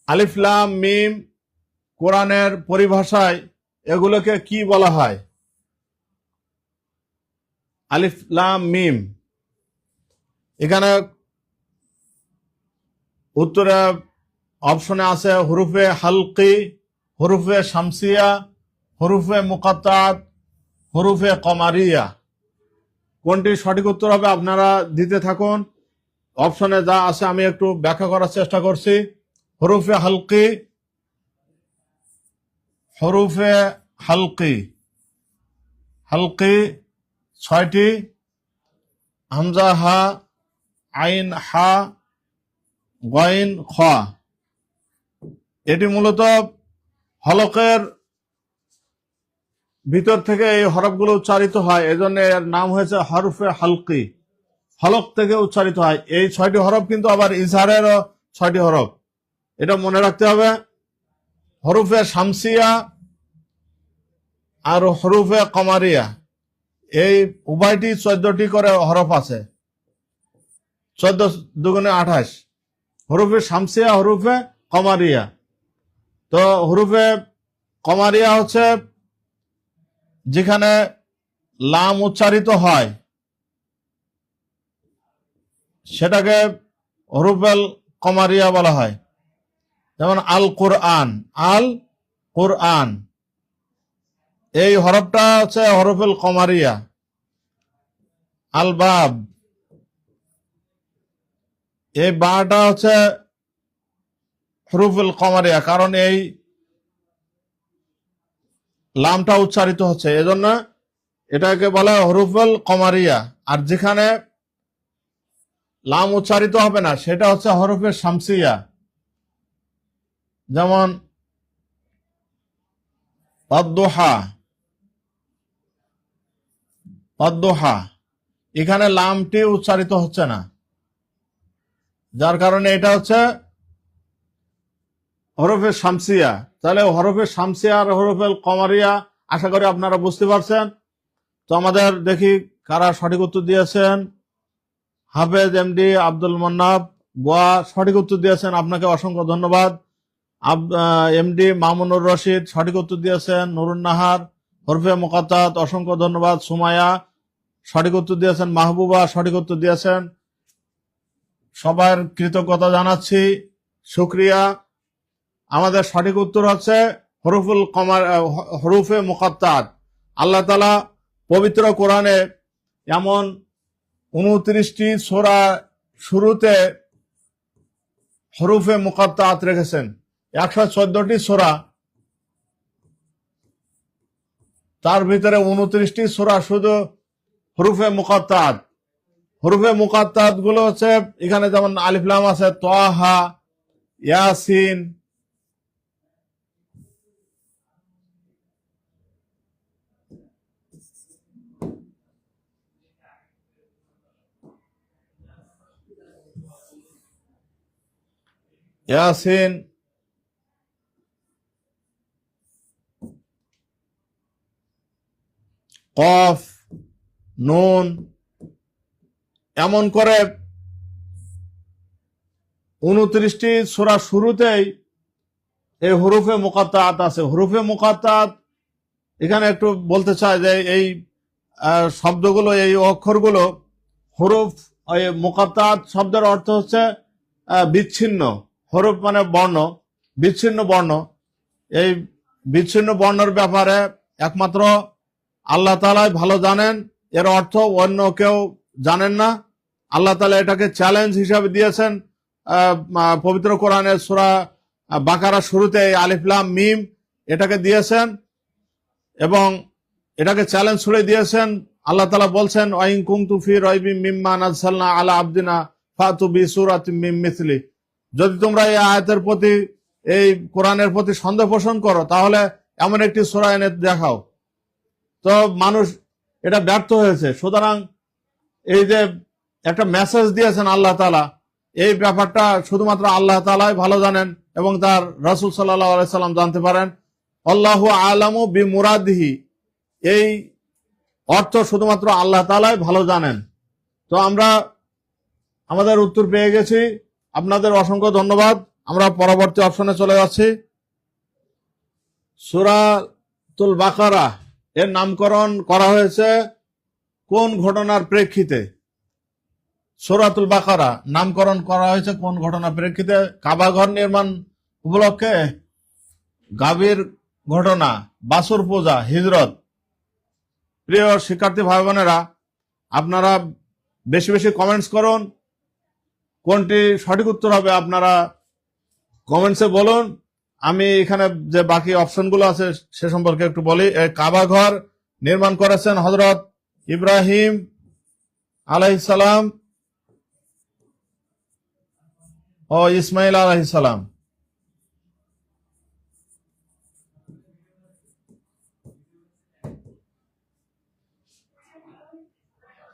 আলিফ লাম মিম কোরআনের পরিভাষায় এগুলোকে কি বলা হয়? আলিফ লাম মিম, এখানে উত্তরে অপশনে আছে হুরুফে হালকি, হুরুফে শামসিয়া, হুরুফে মুকাত্তাত, হুরুফে কমারিয়া। কোনটি সঠিক উত্তর হবে আপনারা দিতে থাকুন। অপশনে যা আছে আমি একটু ব্যাখ্যা করার চেষ্টা করছি। হুরুফে হালকি, হুরুফে হালকি, হালকি 6টি, হামজা হা, আইন হা, গইন খ। এটি মূলত হলকের ভিতর থেকে এই হরফগুলো উচ্চারিত হয়, এজন্য এর নাম হয়েছে হরফে হালকি। হলক থেকে উচ্চারিত হয়। এই 6টি হরফ কিন্তু আবার ইজহারেরও 6টি হরফ, এটা মনে রাখতে হবে। হরফে শামসিয়া আর হরফে কমারিয়া, এই উভয়টি 14টি করে হরফ আছে। 14 দুগুণে 28, হরফে শামসিয়া, হরফে কমারিয়া। তো হরফে কমারিয়া হচ্ছে যেখানে লাম উচ্চারিত হয় সেটাকে হরফেল কমারিয়া বলা হয়। যেমন আল কোরআন, আল কোরআন, এই হরফটা হচ্ছে হরফেল কমারিয়া। আল বাব, এই বাটা হচ্ছে হরফুল কমারিয়া, কারণ এই লামটা উচ্চারিত হচ্ছে, এজন্য এটাকে বলা হয় হরফুল কমারিয়া। আর যেখানে লাম উচ্চারিত হবে না সেটা হচ্ছে হরফে শামসিয়া। যেমন অদ্দোহা, অদ্দোহা, এখানে লামটি উচ্চারিত হচ্ছে না, যার কারণে এটা হচ্ছে হরফে শামসিয়া। তাহলে হরফে শামসিয়া আর হরফে কমারিয়া আশা করি আপনারা বুঝতে পারছেন। তো আমাদের দেখি কারা সঠিক উত্তর দিয়েছেন। হাফেজ এমডি আব্দুল মন্নাব গোয়া সঠিক উত্তর দিয়েছেন, আপনাকে অসংখ্য ধন্যবাদ। এমডি মামুনুর রশিদ সঠিক উত্তর দিয়েছেন। নুরুন নাহার হরফে মুকাত্তাত, অসংখ্য ধন্যবাদ। সুমাইয়া সঠিক উত্তর দিয়েছেন। মাহবুবা সঠিক উত্তর দিয়েছেন। সবার কৃতজ্ঞতা জানাচ্ছি, শুকরিয়া। আমাদের সঠিক উত্তর হচ্ছে হরুফে মুকাত্তাত। আল্লাহ তাআলা পবিত্র কোরআনে এমন 29টি সূরা শুরুতে হরুফে মুকাত্তাত রেখেছেন। 114টি সূরা, তার ভিতরে 29টি সূরা শুধু হরুফে মুকাত্তাত। হরুফে মুকাত্তাত গুলো হচ্ছে এখানে যেমন আলিফ লাম আছে, তাহা, ইয়াসিন, ইয়াসিন, কফ, নুন, এমন করে 29টি সূরা শুরুতেই এই হরুফে মুকাত্তাত আছে। হরুফে মুকাত্তাত এখানে একটু বলতে চাই যে এই শব্দগুলো, এই অক্ষরগুলো, হরুফ মুকাত্তাত শব্দের অর্থ হচ্ছে বিচ্ছিন্ন। হরুফ মানে বর্ণ, বিচ্ছিন্ন বর্ণ। এই বিচ্ছিন্ন বর্ণের ব্যাপারে একমাত্র আল্লাহ তাআলাই ভালো জানেন, এর অর্থ অন্য কেউ জানেন না। আল্লাহ তাআলা এটাকে চ্যালেঞ্জ হিসাবে দিয়েছেন পবিত্র কোরআনের সূরা বাকারা শুরুতে আলিফ লাম মিম এটাকে দিয়েছেন এবং এটাকে চ্যালেঞ্জ ছুড়ে দিয়েছেন। আল্লাহ তাআলা বলছেন, ওয়াইন কুনতু ফি রাইবিম মিম্মা নাযালনা আলা আবদিনা ফাতু বিসূরাতিম মিন মিসলি। যদি তোমরা এই আয়াতের প্রতি, এই কোরআনের প্রতি সন্দেহ পোষণ করো তাহলে এমন একটি সূরা এনে দেখাও। তো মানুষ এটা ব্যর্থ হয়েছে। সুতরাং এই যে একটা মেসেজ দিয়েছেন আল্লাহ তাআলা, এই ব্যাপারটা শুধুমাত্র আল্লাহ তাআলাই ভালো জানেন এবং তার রাসূল সাল্লাল্লাহু আলাইহি সাল্লাম জানতে পারেন। আল্লাহু আলামু বিমুরাদিহি, এই অর্থ শুধুমাত্র আল্লাহ তাআলাই ভালো জানেন। তো আমরা আমাদের উত্তর পেয়ে গেছি, আপনাদের অসংখ্য ধন্যবাদ। আমরা পরবর্তী অপশনে চলে যাচ্ছি। সূরাতুল বাকারা এর নামকরণ করা হয়েছে কোন ঘটনার প্রেক্ষিতে? সূরাতুল বাকারা নামকরণ করা হয়েছে কোন ঘটনার প্রেক্ষিতে? কাবা ঘর নির্মাণ উপলক্ষে, গাভীর ঘটনা, বাছুর পূজা, হিজরত। প্রিয় শিক্ষার্থী ভাই বোনেরা, আপনারা বেশি বেশি কমেন্টস করুন। কোনটি সঠিক উত্তর হবে আপনারা কমেন্টসে বলুন। আমি এখানে যে বাকি অপশনগুলো আছে সে সম্পর্কে একটু বলি। কাবা ঘর নির্মাণ করেছেন হযরত ইব্রাহিম আলাইহিস সালাম ও ইসমাইল আলাইহিস সালাম।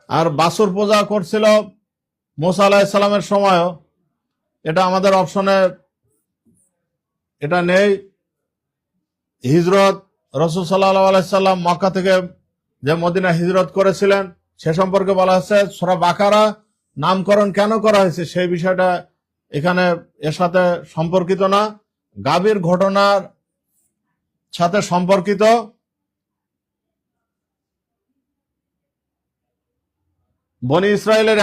আর বাছুর পূজা করছিল মুসা আলাইহিস সালামের সময়ও। এটা আমাদের অপশনে এটা নেই। হিজরত, রাসূল সাল্লাল্লাহু আলাইহি সাল্লাম মক্কা থেকে যে মদিনা হিজরত করেছিলেন সে সম্পর্কে বলা হচ্ছে। সূরা বাকারা নামকরণ কেন করা হয়েছে সেই বিষয়টা এখানে এর সাথে সম্পর্কিত না, গাভীর ঘটনার সাথে সম্পর্কিত। বনি ইসরায়েলের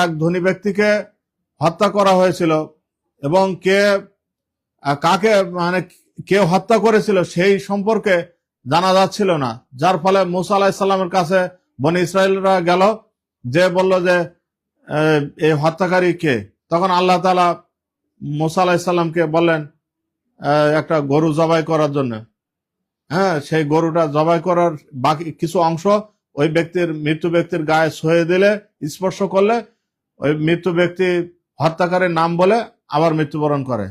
এক ধনী ব্যক্তিকে হত্যা করা হয়েছিল এবং কাকে মানে কে হত্যা করেছিল সেই সম্পর্কে জানা যাচ্ছিল না, যার ফলে মুসা আলাইহিস সালামের কাছে বনি ইসরায়েলরা গেল, যে বলল যে এই হত্যাকারী কে? তখন আল্লাহ তাআলা মুসা আলাইহিস সালামকে বললেন একটা গরু জবাই করার জন্য। হ্যাঁ, সেই গরুটা জবাই করার বাকি কিছু অংশ ওই মৃত্যু ব্যক্তির গায়ে ছুঁয়ে দিলে, স্পর্শ করলে ওই মৃত্যু ব্যক্তি হত্যাকারীর নাম বলে আবার মৃত্যুবরণ করে।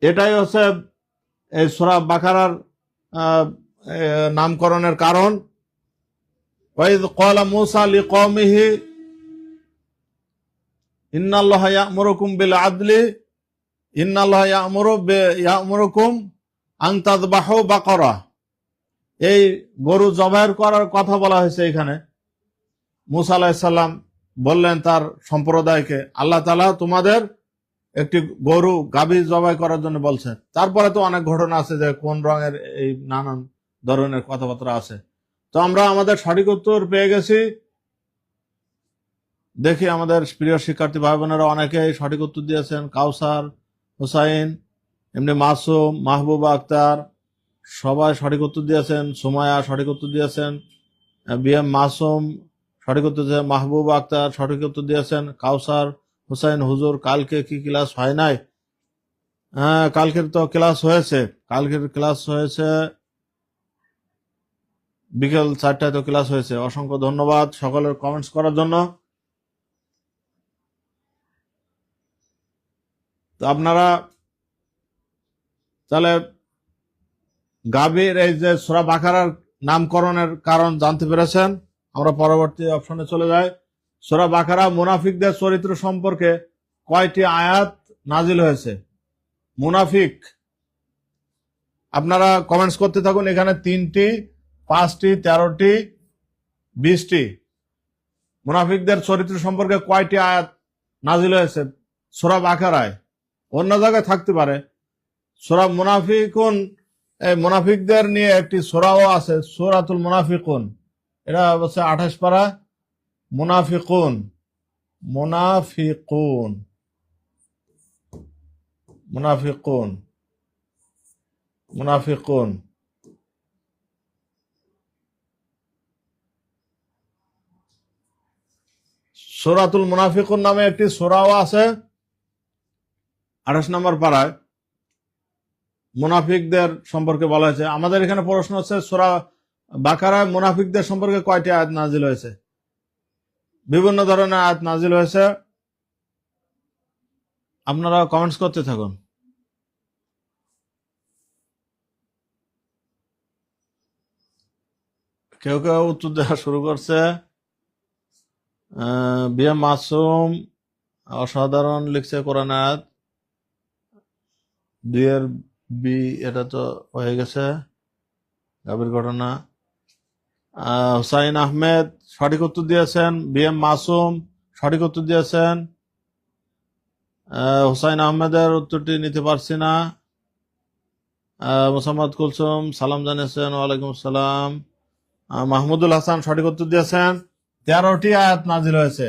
এটাই হচ্ছে এই সূরা বাকারার নামকরণের কারণ। ওয়াইদ ক্বালা মূসা লিকওমিহি ইন্নাল্লাহা ইয়া'মুরুকুম বিল আদলি ইন্নাল্লাহা ইয়া'মুরুকুম আন তাযবাহু বাকারা। এই গরু জবাই করার কথা বলা হয়েছে এখানে। মূসা আলাইহিস সালাম বললেন তার সম্প্রদায়কে, আল্লাহ তাআলা তোমাদের একটি গরু গাভী জবাই করার জন্য বলছেন। তারপরে তো অনেক ঘটনা আছে যে কোন রঙের, এই নানান ধরনের কথাবার্তা আছে। তো আমরা আমাদের সঠিক উত্তর পেয়ে গেছি। দেখি আমাদের প্রিয় শিক্ষার্থী ভাই বোনেরা অনেকেই সঠিক উত্তর দিয়েছেন। কাউসার, হুসাইন, এমনি মাসুম, মাহবুবা আক্তার সবাই সঠিক উত্তর দিয়েছেন। সুমায়া সঠিক উত্তর দিয়েছেন। বিএম মাসুম সঠিক উত্তর দিয়েছেন। মাহবুবা আক্তার সঠিক উত্তর দিয়েছেন। কাউসার, হুসাইন, হুজুর কালকে কি ক্লাস হয় নাই? হ্যাঁ, কালকের তো ক্লাস হয়েছে। কালকের ক্লাস হয়েছে বিকেল 4টায় তো ক্লাস হয়েছে। অসংখ্য ধন্যবাদ সকলের কমেন্টস করার জন্য। তো আপনারা তাহলে গাভীর এই যে সূরা বাকারার নামকরণের কারণ জানতে পেরেছেন। আমরা পরবর্তী অপশনে চলে যাই। সূরা বাকারা মুনাফিকদের চরিত্র সম্পর্কে কয়টি আয়াত নাজিল হয়েছে? মুনাফিক, আপনারা কমেন্টস করতে থাকুন। এখানে 3টি, 5টি, 13টি, 20টি। মুনাফিকদের চরিত্র সম্পর্কে কয়টি আয়াত নাজিল হয়েছে সূরা বাকারায়? অন্য জায়গায় থাকতে পারে। সূরা মুনাফিকুন, এই মুনাফিকদের নিয়ে একটি সূরাও আছে, সূরাতুল মুনাফিকুন। এটা হচ্ছে 28 পারা। মুনাফিকুন, মুনাফিকুন, মুনাফিকুন, মুনাফিকুন। সূরাতুল মুনাফিকুন নামে একটি সূরাও আছে 28 নম্বর পারায়। মুনাফিকদের সম্পর্কে বলা হয়েছে। আমাদের এখানে প্রশ্ন হচ্ছে সূরা বাকারায় মুনাফিকদের সম্পর্কে কয়টি আয়াত নাজিল হয়েছে? বিভিন্ন ধরনের আয়াত নাজিল হয়েছে। আপনারা কমেন্টস করতে থাকুন। কেউ কেউ উত্তর দেওয়া শুরু করছে। বিএম মাসুম অসাধারণ লিখছে কোরআন আয়াত 2 বি, এটা তো হয়ে গেছে গাভীর ঘটনা। হুসাইন আহমেদ সঠিক উত্তর দিয়েছেন। বিএম মাসুম সঠিক উত্তর দিয়েছেন। হুসাইন আহমেদের উত্তরটি নিতে পারছি না। মোসাম্মদ কুলসুম সালাম জানিয়েছেন, ওয়ালাইকুম সালাম। মাহমুদুল হাসান সঠিক উত্তর দিয়েছেন। 13টি আয়াত নাজিল হয়েছে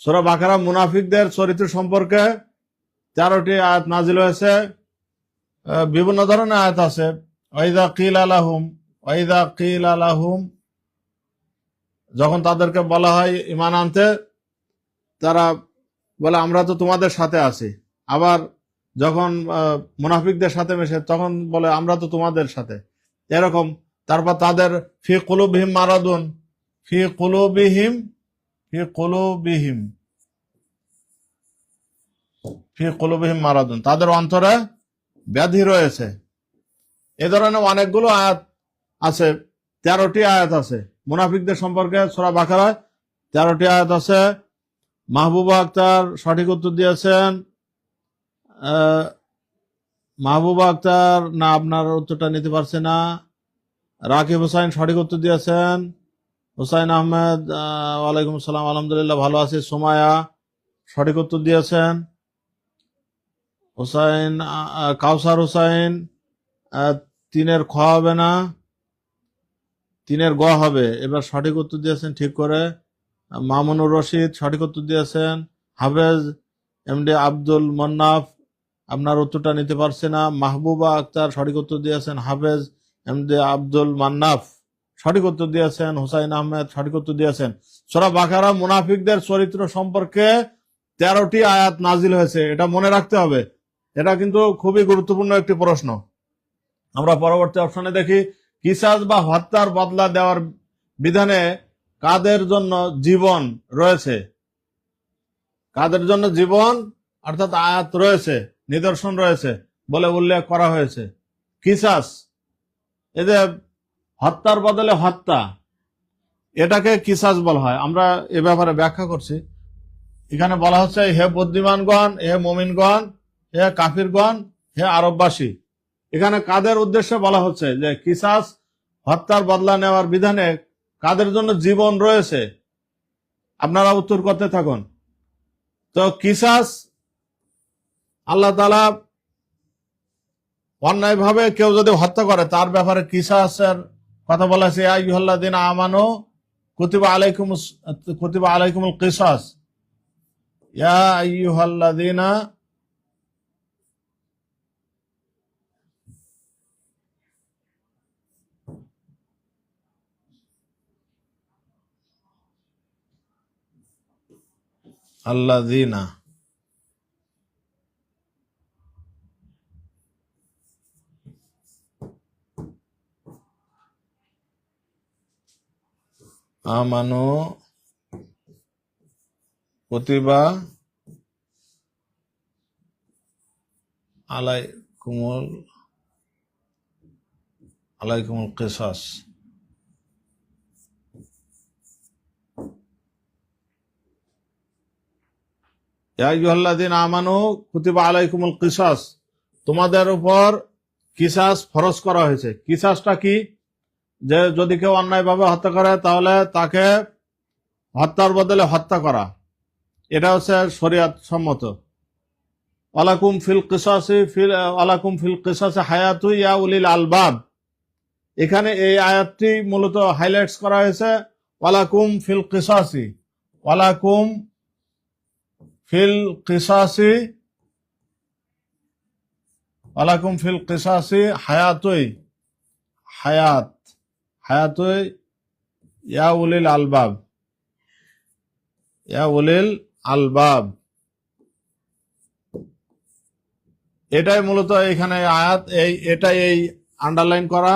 সূরা বাকারা মুনাফিকদের চরিত্র সম্পর্কে। 13টি আয়াত নাজিল হয়েছে। বিভিন্ন ধরনের আয়াত আছে। ওয়াইদা কিল আলাহুম, যখন তাদেরকে বলা হয় ঈমান আনতে, তারা বলে আমরা তো তোমাদের সাথে আছি। আবার যখন মুনাফিকদের সাথে মেশে তখন বলে আমরা তো তোমাদের সাথে, এরকম। তারপর তাদের ফি কুলুবিহিম মারাদুন, ফি কুলুবিহিম মারাদুন, তাদের অন্তরে ব্যাধি রয়েছে। এ ধরনের অনেকগুলো আয়াত আছে। 13টি আয়াত আছে মুনাফিকদের সম্পর্কে সূরা বাকারায়। 13টি আয়াত আছে। মাহবুবা আক্তার সঠিক উত্তর দিয়েছেন। মাহবুবা আক্তার না, আপনার উত্তরটা নিতে পারছে না। রাকিব হোসাইন সঠিক উত্তর দিয়েছেন। হুসাইন আহমেদ ওয়ালাইকুম সালাম, আলহামদুলিল্লাহ ভালো আছি। সুমায়া সঠিক উত্তর দিয়েছেন। হুসাইন কাউসার হুসাইন 3-এর খ হবে না, 3-এর গ হবে। এবার সঠিক উত্তর দিয়েছেন ঠিক করে। মামুনুর রশিদ সঠিক উত্তর দিয়েছেন। হাফেজ এমডি আব্দুল মন্নাফ, আপনার উত্তরটা নিতে পারছে না। মাহবুবা আক্তার সঠিক উত্তর দিয়েছেন। হাফেজ এমডি আব্দুল মান্নাফ সঠিক উত্তর দিয়েছেন। হুসাইন আহমেদ সঠিক উত্তর দিয়েছেন। সূরা বাকারা মুনাফিকদের চরিত্র সম্পর্কে 13টি আয়াত নাজিল হয়েছে, এটা মনে রাখতে হবে। এটা কিন্তু খুবই গুরুত্বপূর্ণ একটি প্রশ্ন। আমরা পরবর্তী অপশনে দেখি, কিসাস বা হত্যার বদলা দেওয়ার বিধানে কাদের জন্য জীবন রয়েছে? কাদের জন্য জীবন অর্থাৎ আয়াত রয়েছে, নিদর্শন রয়েছে বলে উল্লেখ করা হয়েছে। কিসাস, এই যে হত্যার বদলে হত্যা, এটাকে কিসাস বলা হয়। আমরা এ ব্যাপারে ব্যাখ্যা করছি। এখানে বলা হচ্ছে, হে বুদ্ধিমানগণ, হে মুমিনগণ, হে কাফিরগণ, হে আরববাসী। এখানে কাদের উদ্দেশ্যে বলা হচ্ছে যে কিসাস হত্যার বদলা নেওয়ার বিধানে কাদের জন্য জীবন রয়েছে? আপনারা উত্তর করতে থাকুন। তো কিসাস, আল্লাহ তাআলা অন্যায়ভাবে কেউ যদি হত্যা করে তার ব্যাপারে কিসাসের কথা বলা হয়েছে। ইয়া আইয়ুহাল্লাযীনা আমানু কুতিবা আলাইকুমুল কিসাস, ইয়া আইয়ুহাল্লাযীনা আল্লাযীনা আমানু কুতিবা আলাইকুমুল কিসাস। ইয়া আইয়ুহাল্লাযীনা আমানু কুতিবা আলাইকুমুল কিসাস, তোমাদের উপর কিসাস ফরজ করা হয়েছে। কিসাসটা কি? যে যদি কেউ অন্যায়ভাবে হত্যা করে তাহলে তাকে হত্যার বদলে হত্যা করা, এটা হচ্ছে শরীয়ত সম্মত। ওয়ালাকুম ফিল কিসাসি হায়াতু ইয়া উলিল আলবাব। এখানে এই আয়াতটি মূলত হাইলাইটস করা হয়েছে। ওয়ালাকুম ফিল কিসাসি হায়াতুই ইয়া উলিল আলবাব। এটাই মূলত এখানে আয়াত, এই আন্ডারলাইন করা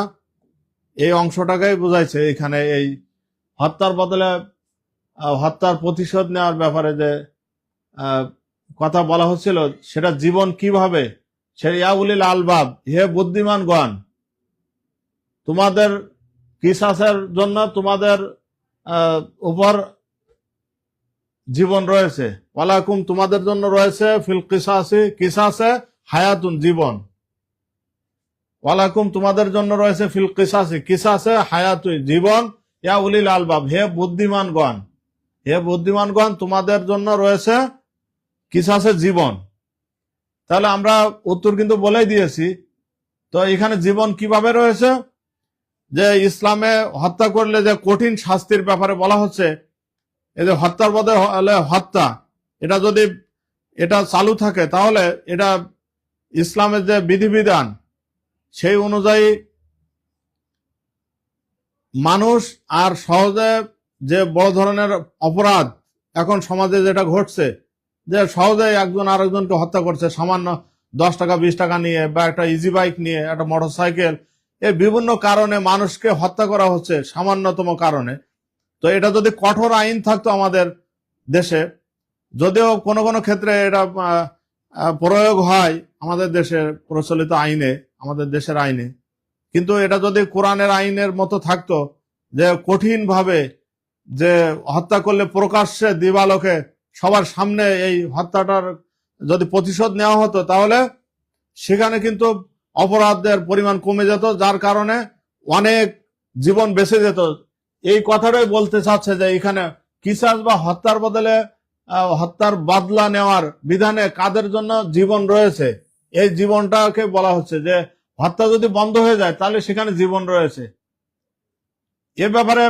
এই অংশটাকেই বোঝাইছে। এখানে এই হত্যার বদলে হত্যার প্রতিশোধ নেওয়ার ব্যাপারে যে কথা বলা হচ্ছিল, সেটা জীবন কিভাবে, সে ইয়া উলিল আলবাব, হে বুদ্ধিমানগণ, তোমাদের কিসাসের জন্য তোমাদের উপর জীবন রয়েছে। ওয়ালাকুম, তোমাদের জন্য রয়েছে ফিল কিসাসে হায়াতুন, জীবন। ওয়ালাকুম, তোমাদের জন্য রয়েছে ফিল কিসাসে হায়াতুন, জীবন। ইয়া উলিল আলবাব, হে বুদ্ধিমানগণ, তোমাদের জন্য রয়েছে কিসাসে জীবন, তাহলে আমরা উত্তর কিন্তু বলেই দিয়েছি। তো এখানে জীবন কিভাবে রয়েছে, যে ইসলামে হত্যা করলে যে কঠিন শাস্তির ব্যাপারে বলা হচ্ছে, এই যে হত্যার বদলে হত্যা, এটা যদি এটা চালু থাকে তাহলে এটা ইসলামের যে বিধিবিধান সেই অনুযায়ী মানুষ আর সহজে, যে বড় ধরনের অপরাধ এখন সমাজে যেটা ঘটছে, যে সহজে একজন আরেকজনকে হত্যা করছে সামান্য 10 টাকা 20 টাকা নিয়ে, বা একটা ইজি বাইক নিয়ে, একটা মোটরসাইকেল, এই বিভিন্ন কারণে মানুষকে হত্যা করা হচ্ছে সামান্যতম কারণে। তো এটা যদি কঠোর আইন থাকতো আমাদের দেশে, যদিও কোনো কোনো ক্ষেত্রে এটা প্রয়োগ হয় আমাদের দেশের প্রচলিত আইনে, আমাদের দেশের আইনে, কিন্তু এটা যদি কোরআনের আইনের মতো থাকতো, যে কঠিন ভাবে যে হত্যা করলে প্রকাশ্যে দিবালোকে সবার সামনে এই হত্যাটার যদি প্রতিশোধ নেওয়া হতো, তাহলে সেখানে কিন্তু অপরাধের পরিমাণ কমে যেত, যার কারণে অনেক জীবন বেঁচে যেত। এই কথাটাই বলতে চাচ্ছে যে এখানে কিসাস বা হত্যার বদলে হত্যার বদলা নেওয়ার বিধানে কাদের জন্য জীবন রয়েছে, এই জীবনটাকে বলা হচ্ছে যে হত্যা যদি বন্ধ হয়ে যায় তাহলে সেখানে জীবন রয়েছে। এ ব্যাপারে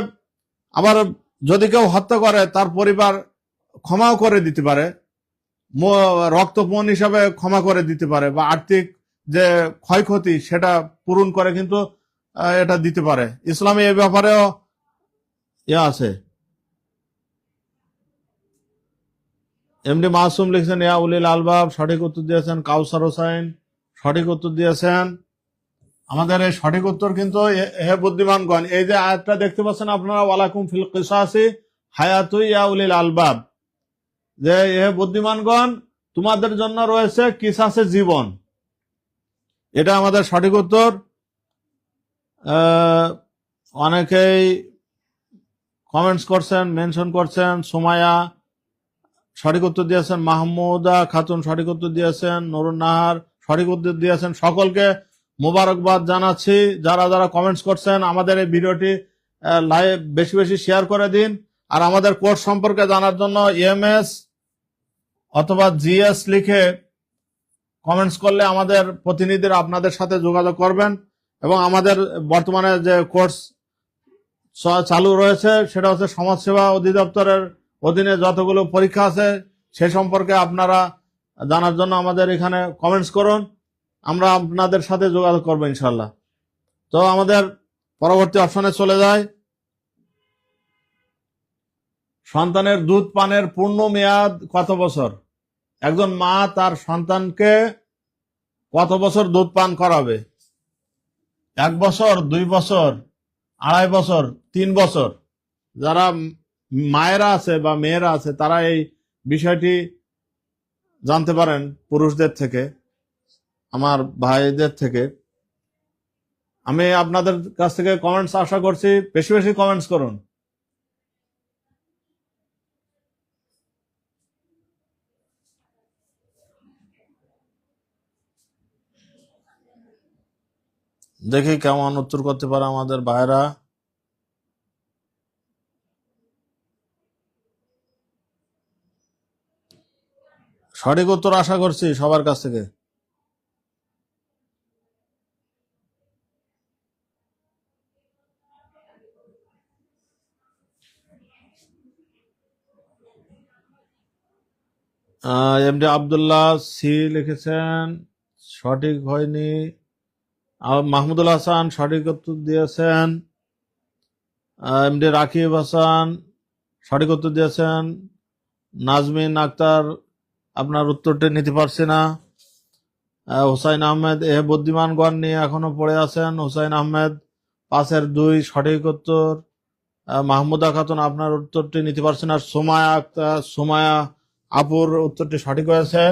আবার যদি কেউ হত্যা করে তার পরিবার ক্ষমাও করে দিতে পারে, রক্তপণ হিসাবে ক্ষমা করে দিতে পারে, বা আর্থিক যে ক্ষয়ক্ষতি সেটা পূরণ করে কিন্তু এটা দিতে পারে। ইসলামে এই ব্যাপারেও আছে। এমডি মাসুম লিখছেন ইয়া উলিল আলবাব, সঠিক উত্তর দিয়েছেন। কাউসার হোসাইন সঠিক উত্তর দিয়েছেন। আমাদের এই সঠিক উত্তর কিন্তু হে বুদ্ধিমানগণ, এই যে আয়াতটা দেখতে পাচ্ছেন আপনারা, ওয়ালাকুম ফিল কিসাসি হায়াতু ইয়া উলিল আলবাব, যে হে বুদ্ধিমানগণ তোমাদের জন্য রয়েছে কিসাসে জীবন, এটা আমাদের সঠিক উত্তর। অনেকেই কমেন্টস করছেন, মেনশন করছেন। সুমায়া সঠিক উত্তর দিয়েছেন। মাহমুদা খাতুন সঠিক উত্তর দিয়েছেন। নুরুন নাহার সঠিক উত্তর দিয়েছেন। সকলকে মোবারকবাদ জানাচ্ছি যারা যারা কমেন্টস করছেন। আমাদের এই ভিডিওটি লাইভ বেশি বেশি শেয়ার করে দিন। আর আমাদের কোর্স সম্পর্কে জানার জন্য এমএস অথবা জিএস লিখে কমেন্টস করলে আমাদের প্রতিনিধিরা আপনাদের সাথে যোগাযোগ করবেন, এবং আমাদের বর্তমানে যে কোর্স চালু রয়েছে সেটা হচ্ছে সমাজসেবা অধিদপ্তরের অধীনে যতগুলো পরীক্ষা আছে সে সম্পর্কে আপনারা জানার জন্য আমাদের এখানে কমেন্টস করুন, আমরা আপনাদের সাথে যোগাযোগ করবো ইনশাল্লাহ। তো আমাদের পরবর্তী অপশনে চলে যায়। সন্তানের দুধ পানের পূর্ণ মেয়াদ কত বছর? একজন মা তার সন্তানকে কত বছর দুধ পান করাবে? 1 বছর, 2 বছর, 2.5 বছর, 3 বছর? যারা মায়েরা আছে বা মেয়েরা আছে তারা এই বিষয়টি জানতে পারেন পুরুষদের থেকে, আমার ভাইদের থেকে। আমি আপনাদের কাছ থেকে কমেন্টস আশা করছি, বেশি বেশি কমেন্টস করুন। দেখি কেমন উত্তর করতে পারে আমাদের ভাইরা। সঠিক উত্তর আশা করছি সবার কাছ থেকে। এমডি আব্দুল্লাহ সি লিখেছেন, সঠিক হয়নি। মাহমুদুল হাসান সঠিক উত্তর দিয়েছেন। এমডি রাকিব হাসান সঠিক উত্তর দিয়েছেন। নাজমিন আক্তার আপনার উত্তরটি নিতে পারছি না। হুসাইন আহমেদ এ বুদ্ধিমানগণ নিয়ে এখনো পড়ে আছেন। হুসাইন আহমেদ 5-2 সঠিক উত্তর। মাহমুদা খাতুন আপনার উত্তরটি নিতে পারছেন। আর সুমায়া আক্তার, সুমায়া আপুর উত্তরটি সঠিক হয়েছে।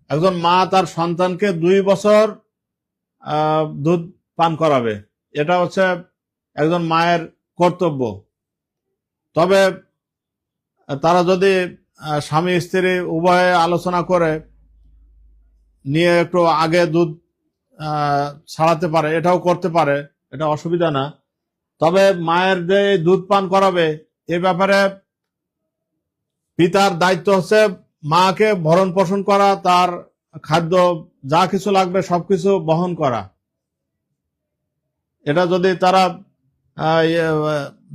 একজন মা তার সন্তানকে 2 বছর দুধ পান করাবে, এটা হচ্ছে একজন মায়ের কর্তব্য। তবে তারা যদি স্বামী স্ত্রী উভয়ে আলোচনা করে নিয়ে একটু আগে দুধ ছাড়াতে পারে, এটাও করতে পারে, এটা অসুবিধা না। তবে মায়ের যে দুধ পান করাবে এ ব্যাপারে পিতার দায়িত্ব হচ্ছে মাকে ভরণ পোষণ করা, তার খাদ্য যা কিছু লাগবে সবকিছু বহন করা। এটা যদি তারা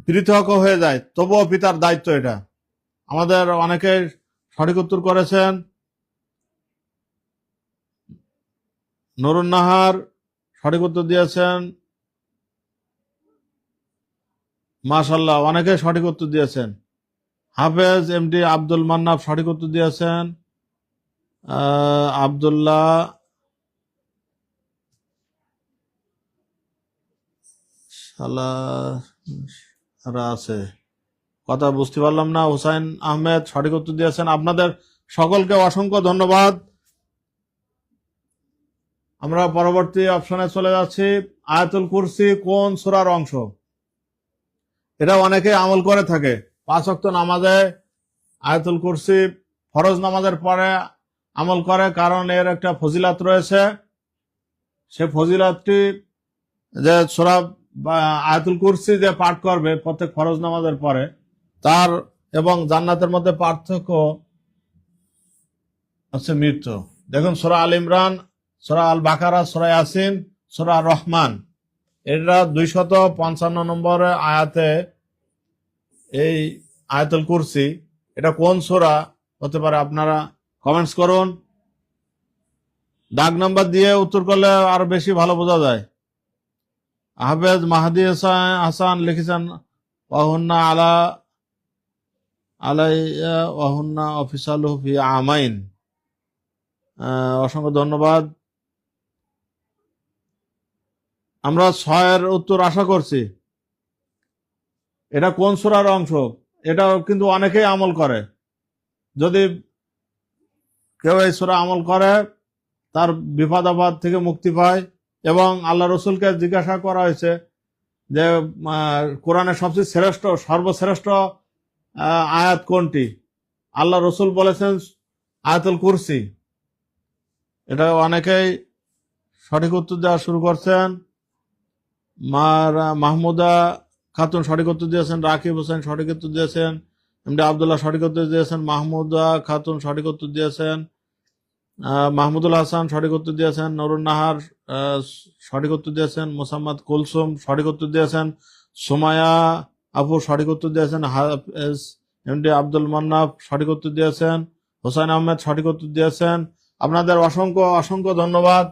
পৃথক হয়ে যায় তবুও পিতার দায়িত্ব এটা। আমাদের অনেকে সঠিক উত্তর করেছেন। নুরুন নাহার সঠিক উত্তর দিয়েছেন, মাশাআল্লাহ অনেকে সঠিক উত্তর দিয়েছেন। হাফেজ এমডি আব্দুল মান্নাফ সঠিক উত্তর দিয়েছেন। আব্দুল্লাহ সালারা আছে, কথা বুঝতে পারলাম না। হুসাইন আহমেদ সঠিক উত্তর দিয়েছেন। আপনাদের সকলকে অসংখ্য ধন্যবাদ। আমরা পরবর্তী অপশনে চলে যাচ্ছি। আয়াতুল কুরসি কোন সূরার অংশ? এটা অনেকে আমল করে থাকে। 5 ওয়াক্ত নামাজে আয়াতুল কুরসি ফরজ নামাজের পরে আমল করে, কারণ এর একটা ফজিলাত রয়েছে। সে ফজিলাতটি যে সূরা বা আয়াতুল কুরসি যে পাঠ করবে প্রত্যেক ফরজ নামাজের পরে, তার এবং জান্নাতের মধ্যে পার্থক্য হচ্ছে মৃত্যু। দেখুন সূরা আল ইমরান, সূরা আল বাকারা, সূরা ইয়াসিন, সূরা রহমান, এটা 255 নম্বর আয়াতে এই আয়াতুল কুরসি। এটা কোন সূরা হতে পারে? আপনারা কমেন্টস করুন। ডাক নাম্বার দিয়ে উত্তর করলে আরো বেশি ভালো বোঝা যায়। হাফেজ মাহাদি হাসান লিখেছেন ওয়াহুন্না আলাইয়া ওয়াহুন্না অফিসালু ফি আমাইন। অসংখ্য ধন্যবাদ। আমরা 6 উত্তর আশা করছি। এটা কোন সূরার অংশ? এটা কিন্তু অনেকেই আমল করে। যদি কেউ এই সূরা আমল করে তার বিপদ আপদ থেকে মুক্তি পায়। এবং আল্লাহ রসুলকে জিজ্ঞাসা করা হয়েছে যে কোরআনের সবচেয়ে শ্রেষ্ঠ, সর্বশ্রেষ্ঠ আয়াত কোনটি? আল্লাহ রসুল বলেছেন আয়াতুল কুরসি। এটা অনেকেই সঠিক উত্তর দেওয়া শুরু করছেন। মাহমুদা খাতুন সঠিক উত্তর দিয়েছেন। রাকিব হোসেন সঠিক উত্তর দিয়েছেন। এমডি আব্দুল্লাহ সঠিক উত্তর দিয়েছেন। মাহমুদা খাতুন সঠিক উত্তর দিয়েছেন। মাহমুদুল হাসান সঠিক উত্তর দিয়েছেন। নুরুন নাহার সঠিক উত্তর দিয়েছেন। মোসাম্মদ কুলসুম সঠিক উত্তর দিয়েছেন। সুমায়া আপু সঠিক উত্তর দিয়েছেন। হাফেজ এমডি আব্দুল মান্নাফ সঠিক উত্তর দিয়েছেন। হুসাইন আহমেদ সঠিক উত্তর দিয়েছেন। আপনাদের অসংখ্য অসংখ্য ধন্যবাদ।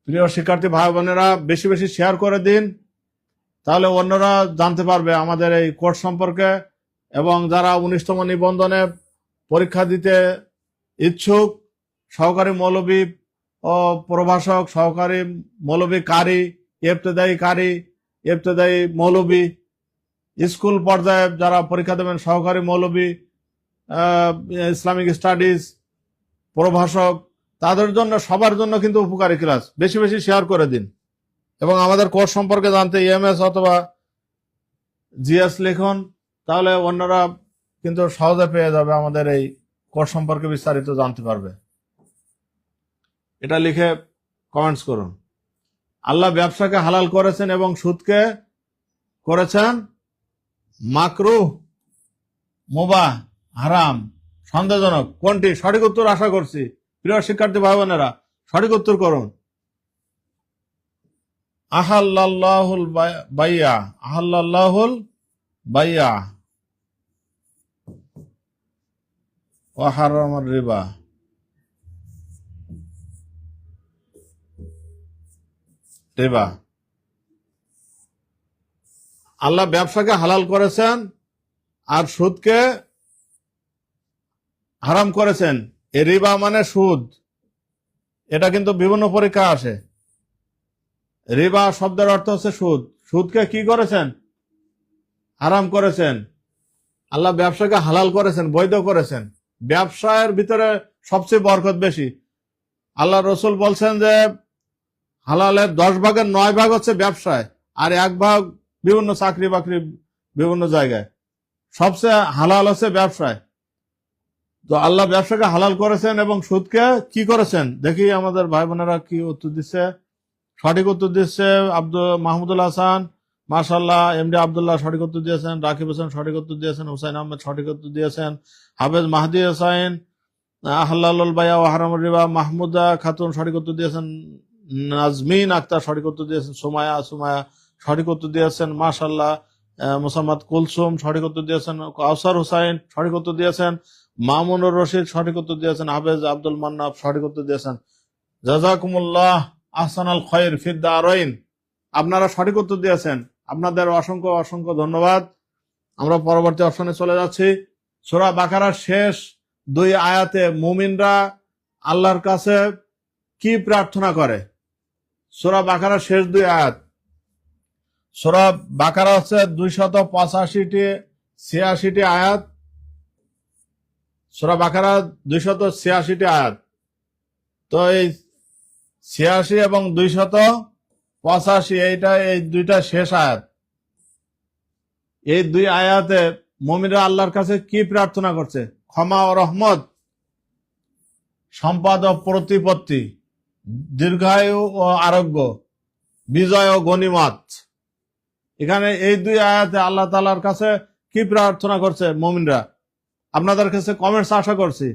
প্রিয় শিক্ষার্থী ভাই বোনেরা, বেশি বেশি শেয়ার করে দিন, তাহলে অন্যরা জানতে পারবে আমাদের এই কোর্স সম্পর্কে। এবং যারা 19তম নিবন্ধনে পরীক্ষা দিতে ইচ্ছুক, সহকারী মৌলবী ও প্রভাষক, সহকারী মৌলবী কারি, ইবতেদায়ী কারি, ইবতেদায়ী মৌলবী, স্কুল পর্যায়ে যারা পরীক্ষা দেবেন, সহকারী মৌলবী, ইসলামিক স্টাডিজ, প্রভাষক, তাদের জন্য সবার জন্য কিন্তু উপকারী ক্লাস। বেশি বেশি শেয়ার করে দিন। এবং আমাদের কোর্স সম্পর্কে জানতে এমএস অথবা জিএস লিখুন, তাহলে অন্যরা কিন্তু সহজে পেয়ে যাবে, আমাদের এই কোর্স সম্পর্কে বিস্তারিত জানতে পারবে। এটা লিখে কমেন্টস করুন। আল্লাহ ব্যবসাকে হালাল করেছেন এবং সুদকে করেছেন মাকরুহ, মুবাহ, হারাম। সন্দেহজনক কোনটি? সঠিক উত্তর আশা করছি। প্রিয় শিক্ষার্থী ভাই বোনেরা, সঠিক উত্তর করুন। আহাল্লাহুল বাইয়া, আহাল্লাহুল বাইয়া ওয়া হারামার রিবা। রিবা, আল্লাহ ব্যবসাকে হালাল করেছেন আর সুদকে হারাম করেছেন। এই রিবা মানে সুদ। এটা কিন্তু বিভিন্ন পরীক্ষা আসে। রিবা শব্দের অর্থ হচ্ছে সুদ। সুদকে কি করেছেন? হারাম করেছেন। আল্লাহ ব্যবসাকে হালাল করেছেন, বৈধ করেছেন। ব্যবসায়ের ভিতরে সবচেয়ে বরকত বেশি। আল্লাহ রসুল বলছেন যে হালালের 10 ভাগের 9 ভাগ হচ্ছে ব্যবসায়, আর 1 ভাগ বিভিন্ন চাকরি বাকরি, বিভিন্ন জায়গায়। সবচেয়ে হালাল হচ্ছে ব্যবসায়। তো আল্লাহ ব্যবসাকে হালাল করেছেন এবং সুদকে কি করেছেন? দেখি আমাদের ভাই বোনেরা কি উত্তর দিচ্ছে। সঠিক উত্তর দিচ্ছে মাহমুদুল হাসান, মাশাআল্লাহ। এমডি আব্দুল্লাহ সঠিক উত্তর দিয়েছেন, রাকিব হোসেন সঠিক উত্তর দিয়েছেন, হুসাইন আহমেদ সঠিক উত্তর দিয়েছেন, হাফেজ মাহদি হোসাইন, আহলালুল বায়া ও হারামুর রিবা, মাহমুদা খাতুন সঠিক উত্তর দিয়েছেন, নাজমিন আক্তার সঠিক উত্তর দিয়েছেন, সুমায়া সঠিক উত্তর দিয়েছেন, মাশাআল্লাহ। মোসাম্মদ কুলসুম সঠিক উত্তর দিয়েছেন, কাউসার হুসাইন সঠিক উত্তর দিয়েছেন, মামুনুর রশিদ সঠিক উত্তর দিয়েছেন, হাফেজ আব্দুল মান্নাফ সঠিক উত্তর দিয়েছেন। জাযাকুমুল্লাহ আহসানাল খায়র ফিদ দারাইন। আপনারা সঠিক উত্তর দিয়েছেন, আপনাদের অসংখ্য অসংখ্য ধন্যবাদ। আমরা পরবর্তী অপশনে চলে যাচ্ছি। সূরা বাকারার শেষ 2 আয়াতে মুমিনরা আল্লাহর কাছে কি প্রার্থনা করে? সূরা বাকারার শেষ 2 আয়াত। সূরা বাকারা হচ্ছে 285-86 আয়াত। সূরা বাকারা 286 আয়াত। তো এই 86 এবং 285 এই দুইটা শেষ আয়াত। এই 2 আয়াতে মুমিনরা আল্লাহর কাছে কি প্রার্থনা করছে? ক্ষমা ও রহমত, সম্পদ ও প্রতিপত্তি, দীর্ঘায়ু ও আরোগ্য, বিজয় ও গনিমত। এখানে এই 2 আয়াতে আল্লাহ তাআলার কাছে কি প্রার্থনা করছে মুমিনরা? আপনাদের কাছে কমেন্টস আশা করছি।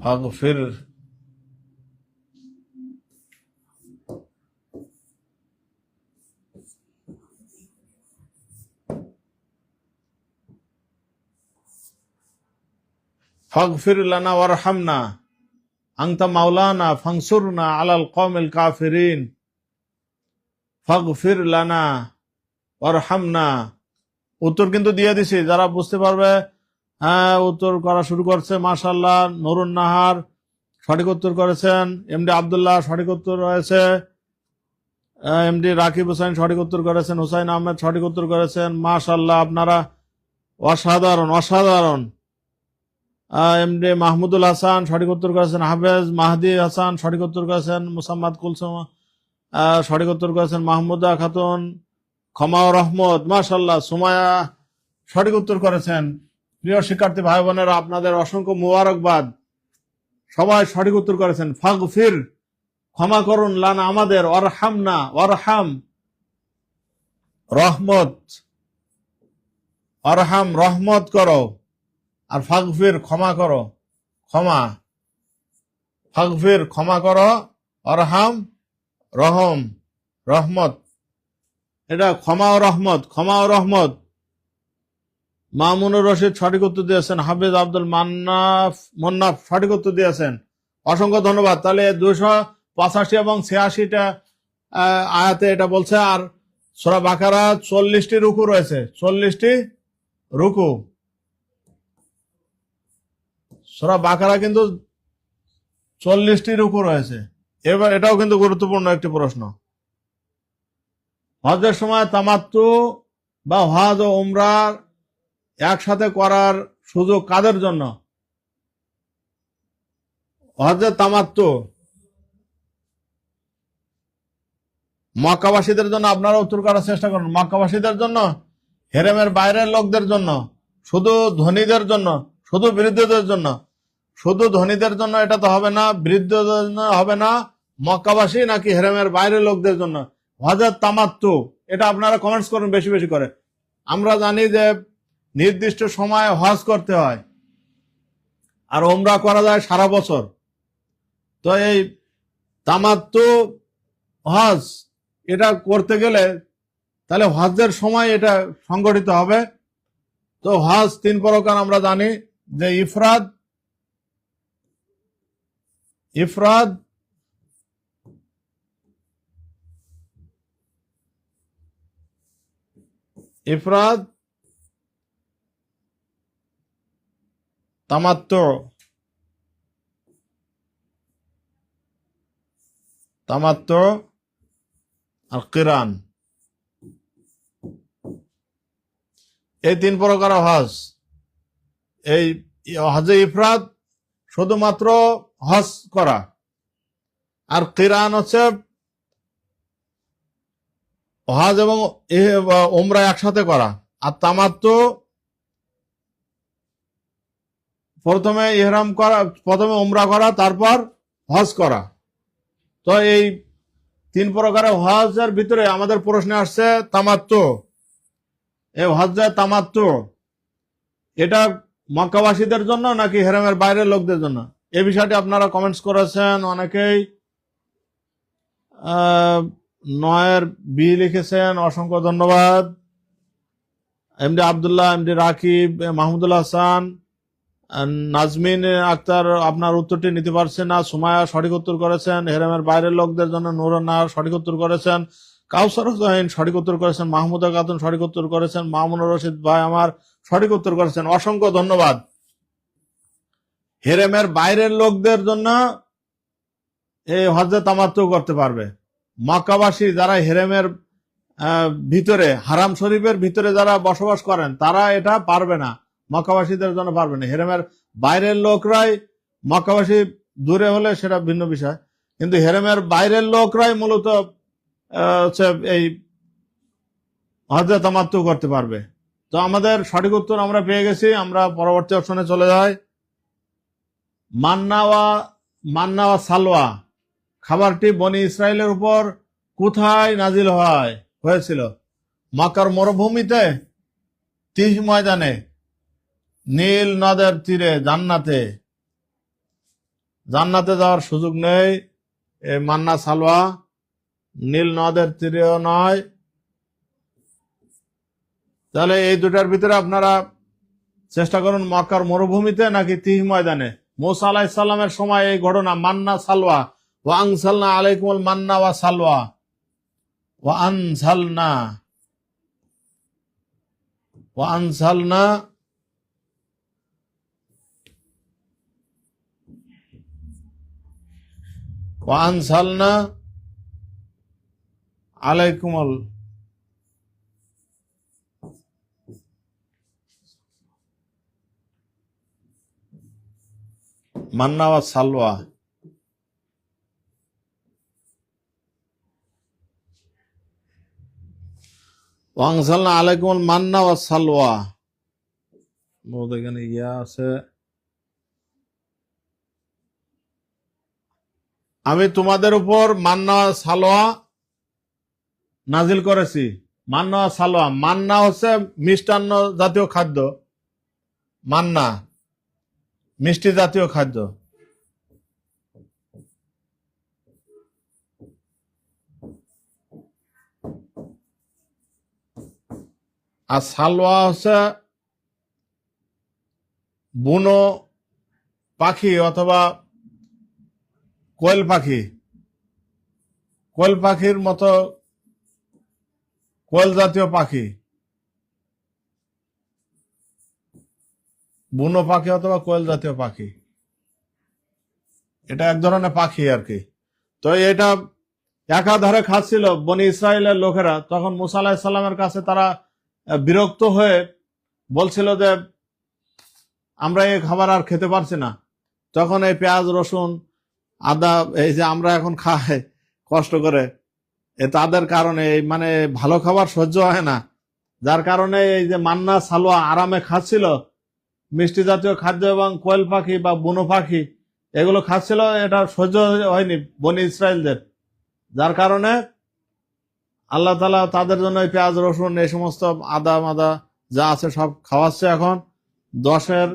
ফাগফির ফাগফির লানা ওয়ারহামনা আনতা মাওলানা ফানসুরনা আলাল কওমিল কাফিরিন। ফাগফির লানা ওয়ারহামনা। উত্তর কিন্তু দিয়ে দিছি, যারা বুঝতে পারবে হ্যাঁ উত্তর করা শুরু করছে। মাশাআল্লাহ। নুরুন নাহার সঠিক উত্তর করেছেন, এমডি আব্দুল্লাহ সঠিক উত্তর রয়েছে, এমডি রাকিব হোসেন সঠিক উত্তর করেছেন, হুসাইন আহমেদ সঠিক উত্তর করেছেন। মাশাআল্লাহ, আপনারা অসাধারণ অসাধারণ। এমডি মাহমুদুল হাসান সঠিক উত্তর করেছেন, হাফেজ মাহদি হাসান সঠিক উত্তর করেছেন, মোসাম্মদ কুলসুম সঠিক উত্তর করেছেন, মাহমুদা খাতুন, ক্ষমা ও রহমত। মাশাআল্লাহ। সুমায়া সঠিক উত্তর করেছেন। প্রিয় শিক্ষার্থী ভাই বোনেরা, আপনাদের অসংখ্য মুবারকবাদ, সবাই সঠিক উত্তর করেছেন। ফাগফির ক্ষমা করুন, লানা আমাদের, ওয়ারহামনা ওয়ারহাম রহমত, ওয়ারহাম রহমত করো, আর ফাগফির ক্ষমা করো, ক্ষমা। ফাগফির ক্ষমা করো, অরহাম রহম রহমত। এটা ক্ষমা ও রহমত, ক্ষমা ও রহমত। মামুনুর রশিদ সঠিক উত্তর দিয়েছেন, হাফিজ আব্দুল মন্নাফ সঠিক উত্তর দিয়েছেন। অসংখ্য ধন্যবাদ। তাহলে 285 এবং 86টা আয়াতে এটা বলছে। আর সূরা বাকারা 40টি রুকু রয়েছে, 40টি রুকু। সূরা বাকারা কিন্তু 40টি রুকু রয়েছে। এবার এটাও কিন্তু গুরুত্বপূর্ণ একটি প্রশ্ন। হজের সময় তামাত্তু বা হজ ও উমরা একসাথে করার সুযোগ কাদের জন্য? হজের তামাত্তু মক্কাবাসীদের জন্য। আপনারা উত্তর করার চেষ্টা করুন। মক্কাবাসীদের জন্য, হেরেমের বাইরের লোকদের জন্য, শুধু ধনীদের জন্য, শুধু বৃদ্ধদের জন্য? শুধু ধনীদের জন্য এটা তো হবে না, বৃদ্ধদের জন্য হবে না, মক্কাবাসী নাকি হেরেমের বাইরের লোকদের জন্য? হজের তামাত্তু, এটা আপনারা কমেন্টস করুন বেশি বেশি করে। আমরা জানি যে নির্দিষ্ট সময়ে হজ করতে হয়, আর ওমরা করা যায় সারা বছর। তো এই তামাত্তু হজ এটা করতে গেলে তাহলে হজের সময় এটা সংগঠিত হবে। তো হজ 3 প্রকার আমরা জানি, যে ইফরাদ, ইফরাদ, ইফরাদ, তামাত্তু, তামাত্তু আর কিরান। এই 3 প্রকার হজ। এই হজে ইফরাদ শুধুমাত্র হজ করা, আর কিরান হচ্ছে হজ এবং উমরা একসাথে করা, আর তামাত্তু প্রথমে ইহরাম করা, প্রথমে উমরা করা, তারপর হজ করা। তো এই 3 প্রকারের হজের ভিতরে আমাদের প্রশ্নে আসছে তামাত্তু। এই হজ্জে তামাত্তু এটা মক্কাবাসীদের জন্য নাকি হেরামের বাইরের লোকদের জন্য? এই বিষয়টি আপনারা কমেন্টস করেছেন অনেকেই। 9 বি লিখেছেন, অসংখ্য ধন্যবাদ। এমডি আব্দুল্লাহ, এমডি রাকিব, মাহমুদুল হাসান, নাজমিন আক্তার আপনার উত্তরটি নিতে পারছেন না। সুমায়া সঠিক উত্তর করেছেন। হেরামের বাইরের লোকদের জন্য নুরুন্নাহার সঠিক উত্তর করেছেন। কাউসার হোসেন সঠিক উত্তর করেছেন। মাহমুদা খাতুন সঠিক উত্তর করেছেন। মামুনুর রশিদ ভাই আমার সঠিক উত্তর করেছেন, অসংখ্য ধন্যবাদ। হেরেমের বাইরের লোকদের জন্য এই হজ্জে তামাত্তু করতে পারবে। মক্কাবাসী যারা হেরেমের ভিতরে, হারাম শরীফের ভিতরে যারা বসবাস করেন, তারা এটা পারবে না, মক্কাবাসীদের জন্য পারবে না। হেরেমের বাইরের লোকরাই, মক্কাবাসী দূরে হলে সেটা ভিন্ন বিষয়, কিন্তু হেরেমের বাইরের লোকরাই মূলত হচ্ছে এই হজ্জে তামাত্তু করতে পারবে। তো আমাদের সঠিক উত্তর আমরা পেয়ে গেছি। আমরা পরবর্তী অপশনে চলে যাই। মান্না ওয়া সালওয়া খাবারটি বনি ইসরায়েলের উপর কোথায় নাজিল হয়েছিল? মক্কার মরুভূমিতে, তিহ ময়দানে, নীল নদের তীরে, জান্নাতে? জান্নাতে যাওয়ার সুযোগ নেই এই মান্না সালওয়া, নীল নদের তীরেও নয়। তাহলে এই দুটার ভিতরে আপনারা চেষ্টা করুন, মক্কার মরুভূমিতে নাকি তিহ ময়দানে। মুসা আলাইহিস সালামের সময় এই ঘটনা, মান্না সালওয়া, ওয়া আনসালনা আলাইকুমুল মান্না ওয়া সালওয়া, ওয়া আনসালনা আলাইকুমুল মান্না ওয়া সালওয়া। ওয়াংসালনা আলাইকুমুল মান্না ওয়া সালওয়া, এখানে ইয়া আছে। আমি তোমাদের উপর মান্না ওয়া সালওয়া নাজিল করেছি। মান্না ওয়া সালওয়া, মান্না হচ্ছে মিষ্টান্ন জাতীয় খাদ্য, মান্না মিষ্টি জাতীয় খাদ্য। আর সালওয়া হচ্ছে বুনো পাখি অথবা কোয়েল পাখি, কোয়েল পাখির মতো, কোয়েল জাতীয় পাখি, বুনো পাখি অথবা কোয়েল জাতীয় পাখি, এটা এক ধরনের পাখি আর কি। তো এটা একাধারে খাচ্ছিল বনি ইসরায়েলের লোকেরা। তখন মুসা আলাইহিস সালামের কাছে তারা বিরক্ত হয়ে বলছিল যে আমরা এই খাবার আর খেতে পারছি না। তখন এই পেঁয়াজ, রসুন, আদা, এই যে আমরা এখন খাই কষ্ট করে, তাদের কারণে মানে ভালো খাবার সহ্য হয় না, যার কারণে এই যে মান্না সালওয়া আরামে খাচ্ছিল, মিষ্টি জাতীয় খাদ্য এবং কোয়েল পাখি বা বুনো পাখি এগুলো খাচ্ছিল, এটা সহ্য হয়নি বনি ইসরায়েলদের। যার কারণে আল্লাহ তাআলা তাদের জন্য পেঁয়াজ, রসুন, এই সমস্ত আদা মাদা যা আছে সব খাওয়াচ্ছে। এখন 10-এর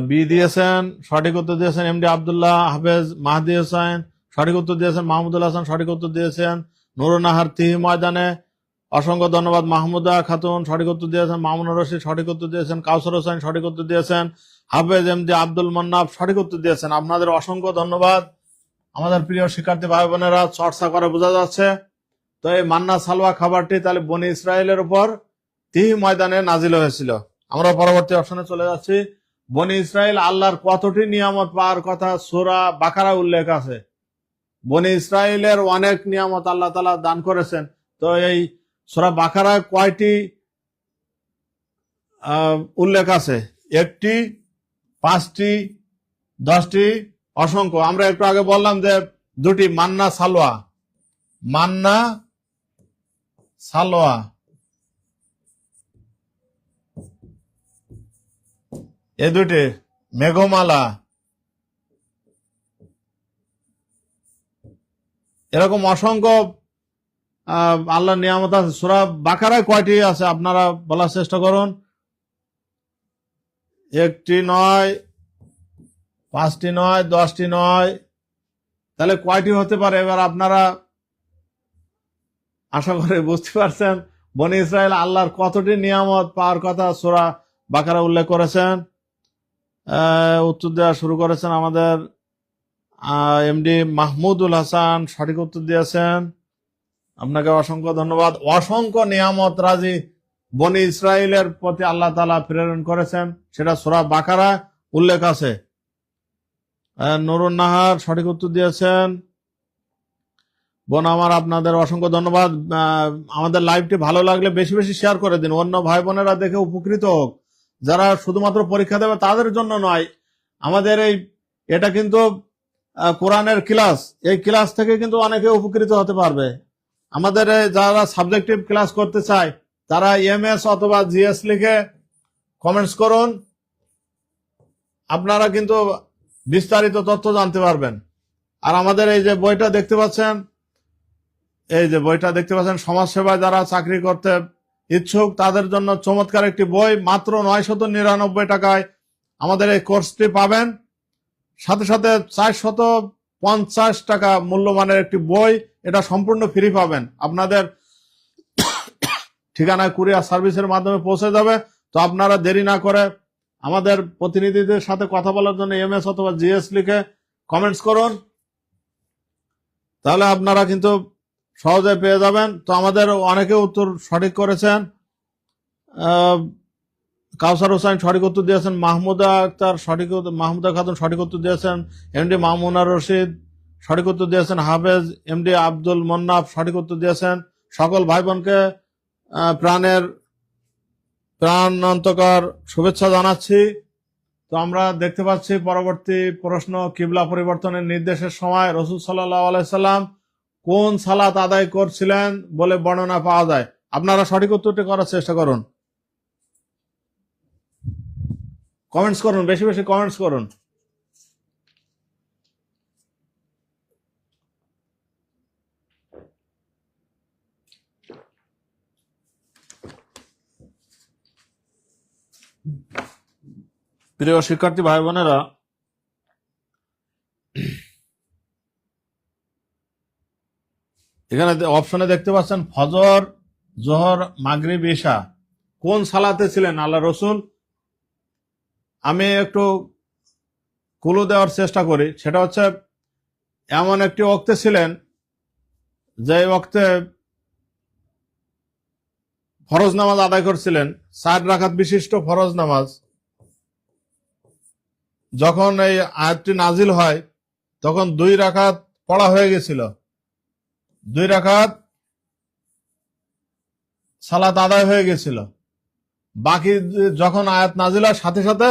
বি দিয়েছেন, সঠিক উত্তর দিয়েছেন এমডি আব্দুল্লাহ হাফেজ মাহদি হোসেন, সঠিক উত্তর দিয়েছেন মাহমুদুল হাসান, সঠিক উত্তর দিয়েছেন নুরুন্নাহার তিহি ময়দানে, অসংখ্য ধন্যবাদ। মাহমুদা খাতুন সঠিক উত্তর দিয়েছেন। মামুনুর রশিদ সঠিক উত্তর দিয়েছেন। কাউসার হোসেন সঠিক উত্তর দিয়েছেন। হাফেজ এমডি আব্দুল মান্নাব সঠিক উত্তর দিয়েছেন। আপনাদের অসংখ্য ধন্যবাদ। আমাদের প্রিয় শিক্ষার্থী ভাই বোনেরা, চর্চা করে বোঝা যাচ্ছে তো এই মান্না সালওয়া খাবারটি তাহলে বনি ইসরায়েলের উপর তিহি ময়দানে নাজিল হয়েছিল। আমরা পরবর্তী অপশনে চলে যাচ্ছি। বনি ইসরায়েল আল্লাহর কতটি নিয়ামত পাওয়ার কথা সূরা বাকারা উল্লেখ আছে? বনি ইসরায়েলের অনেক নিয়ামত আল্লাহ তাআলা দান করেছেন। তো এই সূরা বাকারায় কয়টি উল্লেখ আছে? 1টি, 5টি, 10টি, অসংখ্য। আমরা একটু আগে বললাম যে 2টি, মান্না সালওয়া, মান্না সালওয়া। এ দুটি মেঘমালা, এরকম অসংখ্য আল্লাহর নিয়ামত আছে। সূরা বাকারায় কয়টি আছে আপনারা বলার চেষ্টা করুন। একটি নয়, 5টি নয়, 10টি নয়, তাহলে কয়টি হতে পারে? এবার আপনারা আশা করে বুঝতে পারছেন বনি ইসরায়েল আল্লাহর কতটি নিয়ামত পাওয়ার কথা সূরা বাকারা উল্লেখ করেছেন। উত্তর দেওয়া শুরু করেছেন আমাদের এমডি মাহমুদুল হাসান, সঠিক উত্তর দিয়েছেন। আপনাকে অসংখ্য ধন্যবাদ। অসংখ্য নিয়ামত রাজি বনি ইসরায়েলের প্রতি আল্লাহ তাআলা প্রেরণ করেছেন, সেটা সূরা বাকারা উল্লেখ আছে। নুরুন নাহার সঠিক উত্তর দিয়েছেন। বোন আমার, আপনাদের অসংখ্য ধন্যবাদ। আমাদের লাইভটি ভালো লাগলে বেশি বেশি শেয়ার করে দিন, অন্য ভাই বোনেরা দেখে উপকৃত হোক। যারা শুধুমাত্র পরীক্ষা দেবে তাদের জন্য নয়, আমাদের এটা কিন্তু কোরআনের ক্লাস, এই ক্লাস থেকে কিন্তু অনেকে উপকৃত হতে পারবে। আমাদের যারা সাবজেক্টিভ ক্লাস করতে চায় তারা এমএস অথবা জিএস লিখে কমেন্টস করুন, আপনারা কিন্তু বিস্তারিত তথ্য জানতে পারবেন। আর আমাদের এই যে বইটা দেখতে পাচ্ছেন, সমাজসেবায় যারা চাকরি করতে ইচ্ছুক তাদের জন্য চমৎকার একটি বই, মাত্র 999 টাকায় আমাদের এই কোর্সটি পাবেন। সাথে সাথে 450 টাকা মূল্যমানের একটি বই, এটা সম্পূর্ণ ফ্রি পাবেন। আপনাদের ঠিকানায় কুরিয়ার সার্ভিসের মাধ্যমে পৌঁছে যাবে। তো আপনারা দেরি না করে আমাদের প্রতিনিধিদের সাথে কথা বলার জন্য এমএস অথবা জিএস লিখে কমেন্টস করুন, তাহলে আপনারা কিন্তু সহজে পেয়ে যাবেন। তো আমাদের অনেকে উত্তর সঠিক করেছেন। কাউসার হোসেন সঠিক উত্তর দিয়েছেন, মাহমুদা খাতুন সঠিক উত্তর দিয়েছেন, এমডি মামুনা রশিদ সঠিক উত্তর দিয়েছেন, হাফেজ এমডি আব্দুল মোন্নাফ সঠিক উত্তর দিয়েছেন। সকল ভাই বোনকে প্রাণান্তকর শুভেচ্ছা জানাচ্ছি। তো আমরা দেখতে পাচ্ছি পরবর্তী প্রশ্ন, কিবলা পরিবর্তনের নির্দেশের সময় রাসূল সাল্লাল্লাহু আলাইহি সাল্লাম কোন সালাত আদায় করছিলেন বলে বর্ণনা পাওয়া যায়? আপনারা সঠিক উত্তরটি করার চেষ্টা করুন, কমেন্টস করুন, বেশি বেশি কমেন্টস করুন। প্রিয় শিক্ষার্থী ভাই বোনেরা, এখানে অপশনে দেখতে পাচ্ছেন ফজর, জোহর, মাগরিব, ইশা। কোন সালাতে ছিলেন আল্লাহ রসুল? আমি একটু ক্লু দেওয়ার চেষ্টা করি। সেটা হচ্ছে এমন একটি ওয়াক্তে ছিলেন যে ওয়াক্তে ফরজ নামাজ আদায় করছিলেন, 4 রাকাত বিশিষ্ট ফরজ নামাজ। যখন এই আয়াতটি নাজিল হয় তখন 2 রাকাত পড়া হয়ে গেছিল, 2 রাকাত সালাত আদায় হয়ে গেছিল। বাকি যখন আয়াত নাজিল হয় সাথে সাথে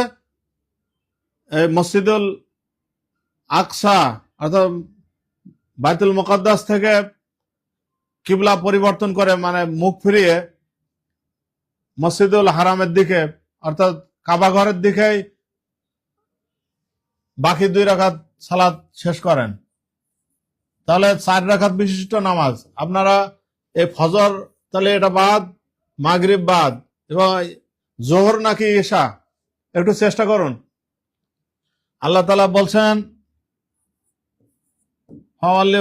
মসজিদুল আকসা অর্থাৎ বাইতুল মুকাদ্দাস থেকে কিবলা পরিবর্তন করে, মানে মুখ ফিরিয়ে মসজিদুল হারামের দিকে অর্থাৎ কাবা ঘরের দিকেই বাকি 2 রাকাত সালাত শেষ করেন। তাহলে 4 রাকাত বিশিষ্ট নামাজ। আপনারা এই ফজর তাহলে এটা বাদ, মাগরিব বাদ, এবং জোহর নাকি ইশা একটু চেষ্টা করুন। আল্লাহ তাআলা বলছেন ফাওয়াল্লি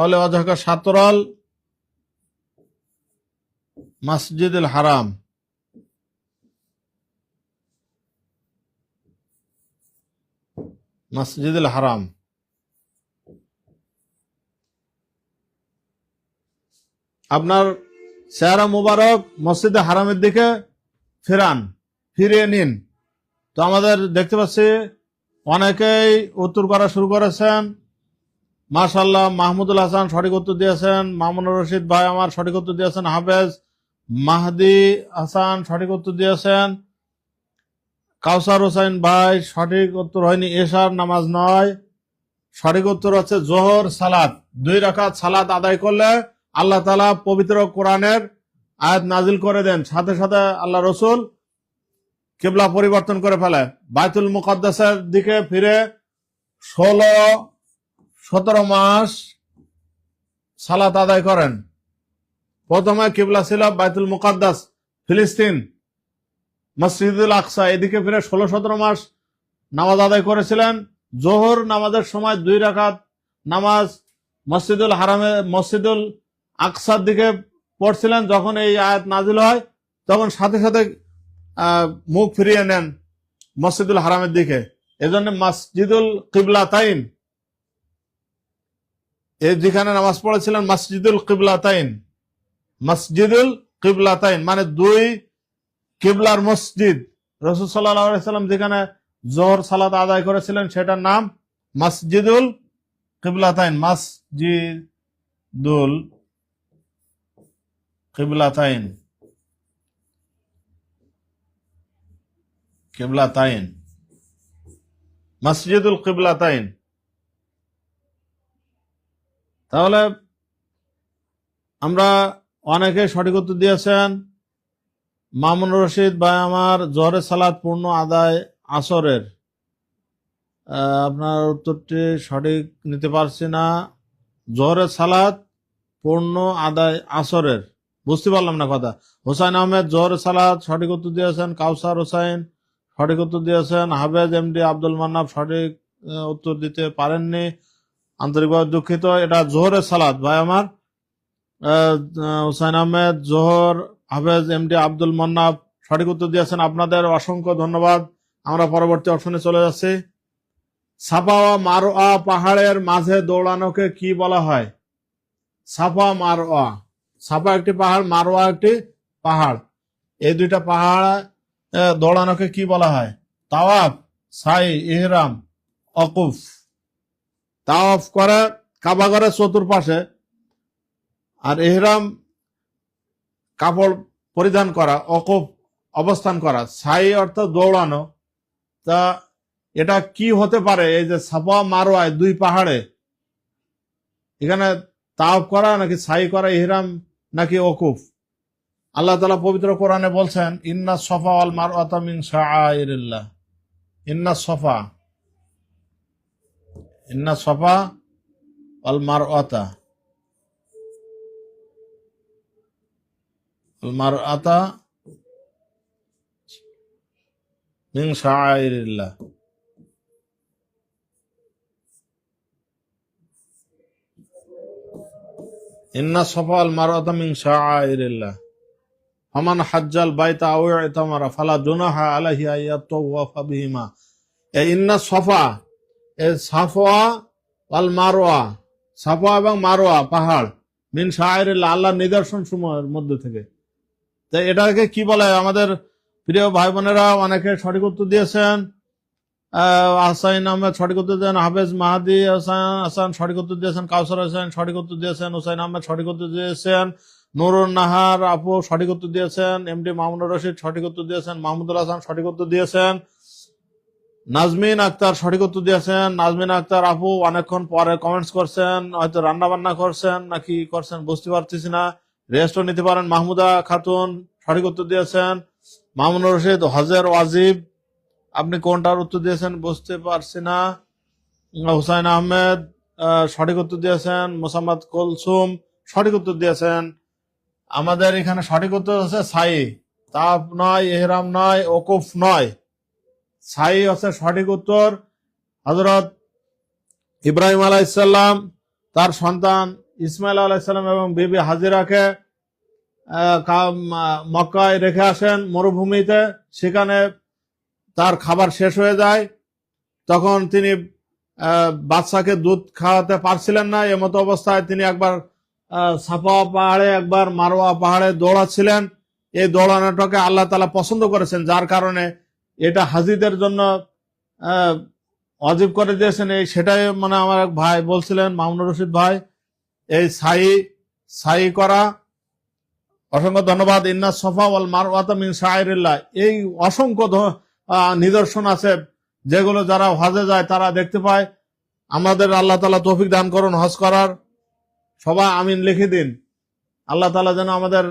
ওয়াজহাকা শাতরাল মসজিদুল হারাম। মসজিদুল হারাম আপনার চেহারা মুবারক মসজিদে হারামের দিকে ফিরিয়ে নিন। তো আমাদের দেখতে পাচ্ছি অনেকেই উত্তর করা শুরু করেছেন। মাশাআল্লাহ, মাহমুদুল হাসান সঠিক উত্তর দিয়েছেন, মামুনুর রশিদ ভাই আমার সঠিক উত্তর দিয়েছেন, হাফেজ মাহদি হাসান সঠিক উত্তর দিয়েছেন, কাউসার হোসেন ভাই সঠিক উত্তর হয়নি, এশার নামাজ নয়, সঠিক উত্তর হচ্ছে জোহর সালাত। 2 রাকাত সালাত আদায় করলে আল্লাহ তাআলা পবিত্র কোরআনের আয়াত নাজিল করে দেন, সাথে সাথে আল্লাহ রসুল কিবলা পরিবর্তন করে ফেলে, বাইতুল মুকাদ্দাসের দিকে ফিরে 16-17 মাস সালাত আদায় করেন। প্রথমে কিবলা ছিল বাইতুল মুকাদ্দাস, ফিলিস্তিন, মসজিদুল আকসা, এদিকে ফিরে 16-17 মাস নামাজ আদায় করেছিলেন। জোহর নামাজের সময় 2 রাকাত নামাজ মসজিদুল হারামে, মসজিদুল আকসার দিকে পড়ছিলেন। যখন এই আয়াত নাজিল হয় তখন সাথে সাথে মুখ ফিরিয়ে নেন মসজিদুল হারামের দিকে। এজন্য মসজিদুল কিবলাতাইন, এই যেখানে নামাজ পড়েছিলেন মসজিদুল কিবলাতাইন, মসজিদুল কিবলাতাইন মানে 2 কিবলার মসজিদ। রাসূল সাল্লাল্লাহু আলাইহি সাল্লাম যেখানে জোহর সালাত আদায় করেছিলেন সেটার নাম মসজিদুল কিবলাতাইন, মসজিদুল কিবলাতাইন, কিবলাতাইন, মসজিদুল কিবলাতাইন। তাহলে আমরা অনেকে সঠিক উত্তর দিয়েছেন। মামুন রশিদ ভাই আমার জোহরের সালাত পূর্ণ আদায় আসরের, আপনার উত্তরটি সঠিক নিতে পারছি না। জোহরের সালাত পূর্ণ আদায় আসরের, বুঝতে পারলাম না কথা। হোসাইন আহমেদ জোহরের সালাত সঠিক উত্তর দিয়েছেন। কাউসার হোসাইন সঠিক উত্তর দিয়েছেন। হাফেজ এমডি আব্দুল মান্নাফ সঠিক উত্তর দিতে পারেননি, আন্তরিকভাবে দুঃখিত। এটা জোহরের সালাত ভাই আমার, হোসাইন আহমেদ, জোহর, হাফেজ এমডি আব্দুল মান্নাফ সঠিক উত্তর দিয়েছেন। আপনাদের অসংখ্য ধন্যবাদ। আমরা পরবর্তী অপশনে চলে যাচ্ছি। সাফা ও মারওয়া পাহাড়ের মাঝে দৌড়ানোকে কি বলা হয়? সাফা মারওয়া, সাফা একটি পাহাড়, মারওয়া একটি পাহাড়, এই 2টা পাহাড় দৌড়ানোকে কি বলা হয়? তাওয়াফ, সাই, ইহরাম, ওকুফ। তাওয়াফ করে কাবা ঘরের চতুর্পাশে, আর ইহরাম কাপড় পরিধান করা, ওকুফ অবস্থান করা, সাই অর্থাৎ দৌড়ানো। তা এটা কি হতে পারে? এই যে সাফা মারওয়ায় 2 পাহাড়ে, এখানে তাওয়াফ করা নাকি সাই করা, ইহরাম নাকি ওকুফ? আল্লাহ তাআলা পবিত্র কোরআনে বলছেন ইন্না সফা ওয়াল মারওয়াতা মিন শাআইরিল্লাহ, ইন্না সফা, ইন্না সফা ওয়াল মারওয়াতা, ওয়াল মারওয়াতা মিন শাআইরিল্লাহ। ইন্না সফা ওয়াল মারওয়াতা মিন শাআইরিল্লাহ ফামান হাজ্জাল বাইতা আও ইতামারা ফালা জুনাহা আলাইহি আইয়াতাওয়াফা বিহিমা। এই ইন্না সফা, এই সাফা ওয়াল মারওয়া, সাফা এবং মারওয়া পাহাড়, মিন শাআইরিল্লাহ আল্লাহর নিদর্শন সমূহের মধ্যে থেকে। তাই এটাকে কি বলে? আমাদের প্রিয় ভাই বোনেরা অনেকে সঠিক উত্তর দিয়েছেন। হাসাইন আহমেদ সঠিক উত্তর দিয়েছেন, হাফেজ মাহাদি হাসান সঠিক উত্তর দিয়েছেন, কাউসার হোসেন সঠিক উত্তর দিয়েছেন, হুসাইন আহমেদ সঠিক উত্তর দিয়েছেন, নুরুন নাহার আপু সঠিক উত্তর দিয়েছেন, এমডি মামুন রশিদ সঠিক উত্তর দিয়েছেন, মাহমুদুল হাসান সঠিক উত্তর দিয়েছেন, নাজমিন আক্তার সঠিক উত্তর দিয়েছেন। নাজমিন আক্তার আপু অনেকক্ষণ পরে কমেন্টস করছেন, হয়তো রান্না বান্না করছেন নাকি করছেন বুঝতে পারতেছি না, রেস্টও নিতে পারেন। মাহমুদা খাতুন সঠিক উত্তর দিয়েছেন। মামুন রশিদ হজের ওয়াজিব, আপনি কোনটার উত্তর দিয়েছেন বুঝতে পারছি না। হুসাইন আহমেদ সঠিক উত্তর দিয়েছেন। মোসাম্মদ কুলসুম সঠিক উত্তর দিয়েছেন। আমাদের এখানে সঠিক উত্তর হচ্ছে সাই, তাওয়াফ নয়, ইহরাম নয়, ওকুফ নয়, সাই হচ্ছে সঠিক উত্তর। হযরত ইব্রাহিম আলাইহিস সালাম তার সন্তান ইসমাইল আলাইহিস সালাম এবং বিবি হাজিরাকে মক্কায় রেখে আসেন মরুভূমিতে। সেখানে তার খাবার শেষ হয়ে যায়, তখন তিনি বাচ্চাকে দুধ খাওয়াতে পারছিলেন না। এমতো অবস্থায় তিনি একবার সাফা পাহাড়ে, একবার মারওয়া পাহাড়ে দৌড়াচ্ছিলেন। এই দৌড়ানোটাকে আল্লাহ তাআলা পছন্দ করেছেন, যার কারণে এটা হাজিদের জন্য ওয়াজিব করে দিয়েছেন। এই সেটাই মানে আমার এক ভাই বলছিলেন, মামুনুর রশিদ ভাই, এই সাই করা। অসংখ্য ধন্যবাদ। ইন্না সফা ওয়াল মারওয়াতা মিন শাআইরিল্লাহ, এই অসংখ্য নিদর্শন আছে যেগুলো যারা হজে যায় তারা দেখতে পায়। আমাদের আল্লাহ তাআলা তৌফিক দান করুন হজ করার। সবাই আমিন লিখে দিন। আল্লাহ তাআলা যেন আমাদের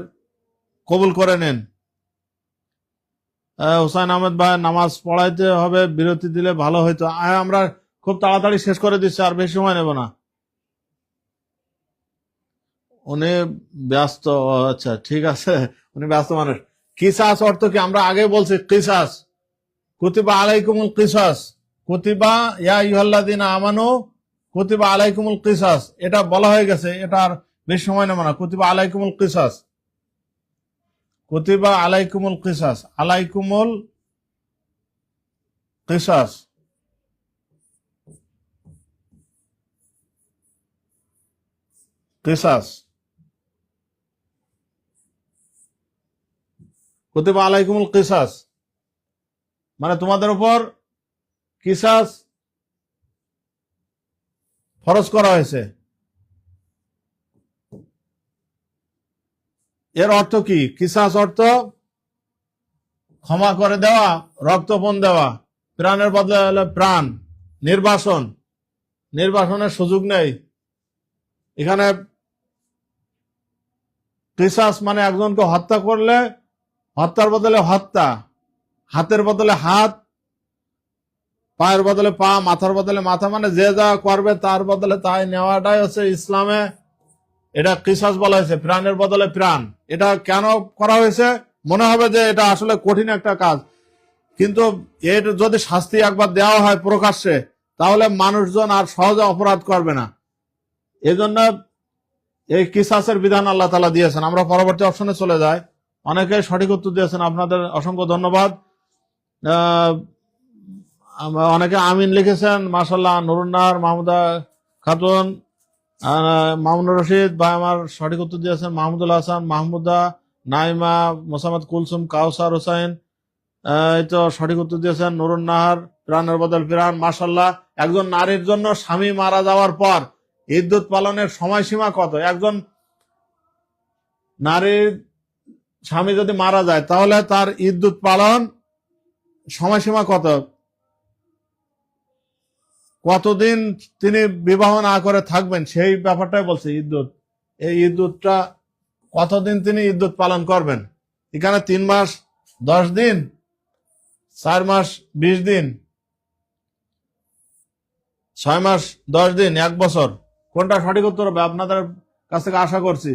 কবুল করে নেন। হুসাইন আহমেদ ভাই, নামাজ পড়াইতে হবে, বিরতি দিলে ভালো হইতো। আমরা খুব তাড়াতাড়ি শেষ করে দিচ্ছি, আর বেশি সময় নেব না। উনি ব্যস্ত, আচ্ছা ঠিক আছে, উনি ব্যস্ত মানুষ। কিসাস অর্থ কি? আমরা আগে বলছি কিসাস, কুতিবা আলাইকুমুল কিসাস, কুতিবা ইয়া আইয়ুহাল্লাযিনা আমানু কুতিবা আলাইকুমুল কিসাস, এটা বলা হয়ে গেছে, এটা আর বেশি সময় নেব না। কুতিবা আলাইকুমুল কিসাস, কুতিবা আলাইকুমুল কিসাস, আলাইকুমুল কিসাস, কিসাস, কুতিবা আলাইকুমুল কিসাস মানে তোমাদের উপর কিসাস ফরজ করা হয়েছে। এর অর্থ কি? কিসাস অর্থ ক্ষমা করে দেওয়া, রক্তপণ দেওয়া, প্রাণের বদলে হলো প্রাণ, নির্বাসন, নির্বাসনের সুযোগ নেই এখানে। কিসাস মানে একজনকে হত্যা করলে হত্যার বদলে হত্যা, হাতের বদলে হাত, পায়ের বদলে পা, মাথার বদলে মাথা, মানে যে যা করবে তার বদলে তাই নেওয়াটাই হচ্ছে ইসলামে, এটা কিসাস বলা হয়েছে, প্রাণের বদলে প্রাণ। এটা কেন করা হয়েছে? মনে হবে যে এটা আসলে কঠিন একটা কাজ, কিন্তু এর যদি শাস্তি একবার দেওয়া হয় প্রকাশ্যে, তাহলে মানুষজন আর সহজে অপরাধ করবে না। এজন্য এই কিসাসের বিধান আল্লাহ তাআলা দিয়েছেন। আমরা পরবর্তী অপশনে চলে যাই। অনেকে সঠিক উত্তর দিয়েছেন, আপনাদের অসংখ্য ধন্যবাদ। অনেকে আমিন লিখেছেন, মাশাআল্লাহ। নুরুন্নাহার, মাহমুদা খাতুন, মামুনুর রশিদ ভাই আমার সঠিক উত্তর দিয়েছেন। মাহমুদুল হাসান, মাহমুদা, নাইমা, মোসাম্মদ কুলসুম, কাউসার হোসাইন এই তো সঠিক উত্তর দিয়েছেন। নুরুন্নাহার, প্রাণের বদল প্রাণ, মাশাআল্লাহ। একজন নারীর জন্য স্বামী মারা যাওয়ার পর ইদ্যুৎ পালনের সময়সীমা কত? একজন নারীর স্বামী যদি মারা যায়, তাহলে তার ইদ্যুৎ পালন সময়সীমা কত? কতদিন তিনি বিবাহ না করে থাকবেন, সেই ব্যাপারটাই বলছে ইদ্যুৎ। এই ইদ্যুৎটা কতদিন তিনি ইদ্যুৎ পালন করবেন? এখানে 3 মাস 10 দিন, 4 মাস 20 দিন, 6 মাস 10 দিন, 1 বছর। কোনটা সঠিক উত্তর হবে আপনাদের কাছ থেকে আশা করছি।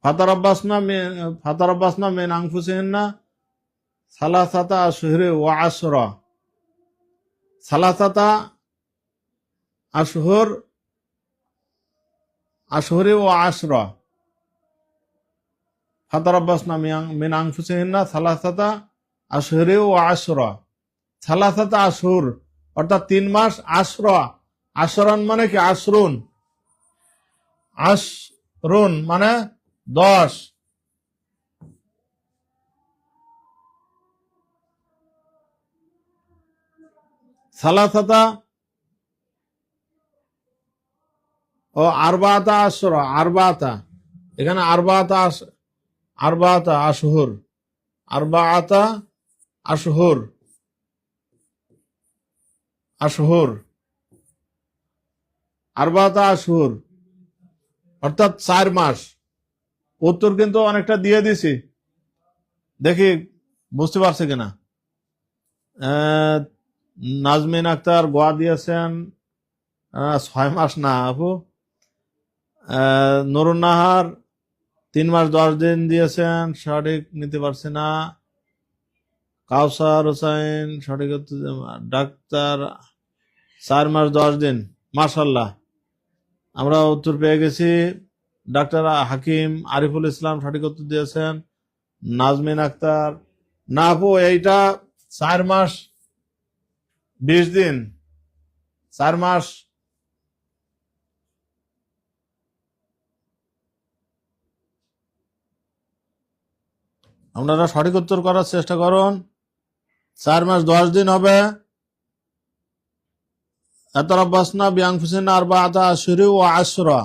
ফাতারাব্বাসনা মিন আনফুসিহিন্না সালাসাতা আশহুরি ওয়া আশরা, সালাসাতা আশহুর, আশহুরি ওয়া আশরা, ফাতারাব্বাসনা মিন আনফুসিহিন্না সালাসাতা আশহুরি ওয়া আশরা। সালাসাতা আশহুর অর্থাৎ 3 মাস, আশরা, আশরান মানে কি? আশরুন, আশরুন মানে 10। সালাসাতা ও আরবাতা আশরা, আরবাতা, এখানে আরবাতা আশহুর, আরবাতা আশহুর, আশহুর, আরবাতা আশহুর অর্থাৎ 4 মাস। উত্তর কিন্তু অনেকটা দিয়ে দিছি, দেখি বুঝতে পারছে কিনা। নাজমিন আক্তার গোয়া দিয়েছেন 6 মাস না আপু। নুরুন্নাহার 3 মাস 10 দিন দিয়েছেন, সঠিক নিতে পারছে না। কাউসার হোসাইন সঠিক উত্তর। ডাক্তার 4 মাস 10 দিন, মাশাআল্লাহ আমরা উত্তর পেয়ে গেছি। ডাক্তার হাকিম আরিফুল ইসলাম সঠিক উত্তর দিয়েছেন। নাজমিন আক্তার না আপু, এইটা 4 মাস 20 দিন, 4 মাস। আপনারা সঠিক উত্তর করার চেষ্টা করুন। 4 মাস 10 দিন হবে। আতারাব্বাসনা বিআনফুসিহিন্না আরবাআতা আশহুরি ওয়া আশরা,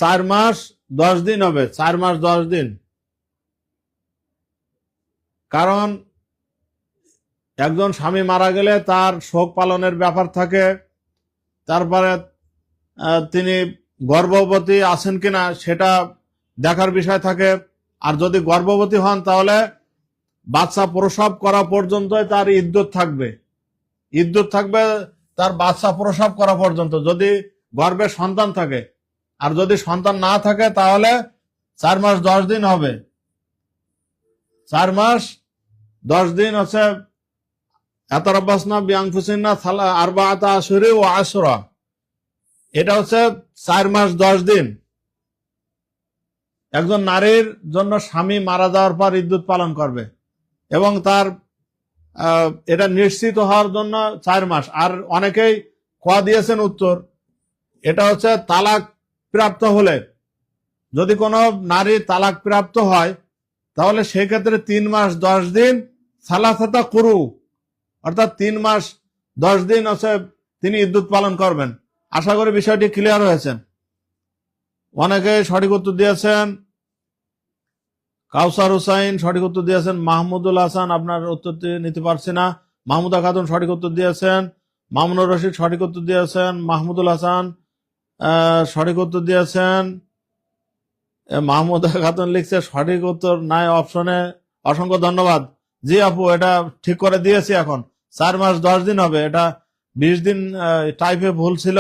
4 মাস 10 দিন হবে, 4 মাস 10 দিন। কারণ একজন স্বামী মারা গেলে তার শোক পালনের ব্যাপার থাকে, তারপরে তিনি গর্ভবতী আছেন কিনা সেটা দেখার বিষয় থাকে। আর যদি গর্ভবতী হন তাহলে বাচ্চা প্রসব করা পর্যন্ত তার ইদ্যত থাকবে তার বাচ্চা প্রসব করা পর্যন্ত, যদি গর্ভে সন্তান থাকে। আর যদি সন্তান না থাকে তাহলে 4 মাস 10 দিন হবে। 4 মাস 10 দিন হচ্ছে ইয়াতারাব্বাসনা বিআনফুসিহিন্না আরবাআতা আশহুরিন ওয়া আশরা, এটা হচ্ছে 4 মাস 10 দিন। একজন নারীর জন্য স্বামী মারা যাওয়ার পর ইদ্যত পালন করবে এবং তার এটা নিশ্চিত হওয়ার জন্য 4 মাস। আর অনেকেই দিয়েছেন উত্তর, এটা হচ্ছে তালাক প্রাপ্ত হলে, যদি কোনো নারী তালাক প্রাপ্ত হয় তাহলে সেক্ষেত্রে 3 মাস 10 দিন সালাসাতা কুরু, অর্থাৎ 3 মাস 10 দিন হচ্ছে তিনি ইদ্যত পালন করবেন। আশা করি বিষয়টি ক্লিয়ার হয়েছেন। অনেকে সঠিক উত্তর দিয়েছেন। কাউসার হুসাইন সঠিক উত্তর দিয়েছেন। মাহমুদুল হাসান, আপনার উত্তরটি নিতে পারছি না। মাহমুদা খাতুন সঠিক উত্তর দিয়েছেন। মামুনুর রশিদ সঠিক উত্তর দিয়েছেন। মাহমুদুল হাসান সঠিক উত্তর দিয়েছেন। মাহমুদা খাতুন লিখছে সঠিক উত্তর নাই অপশনে, অসংখ্য ধন্যবাদ। জি আপু, এটা ঠিক করে দিয়েছি। এখন 4 মাস 10 দিন হবে, এটা 20 দিন টাইপে ভুল ছিল।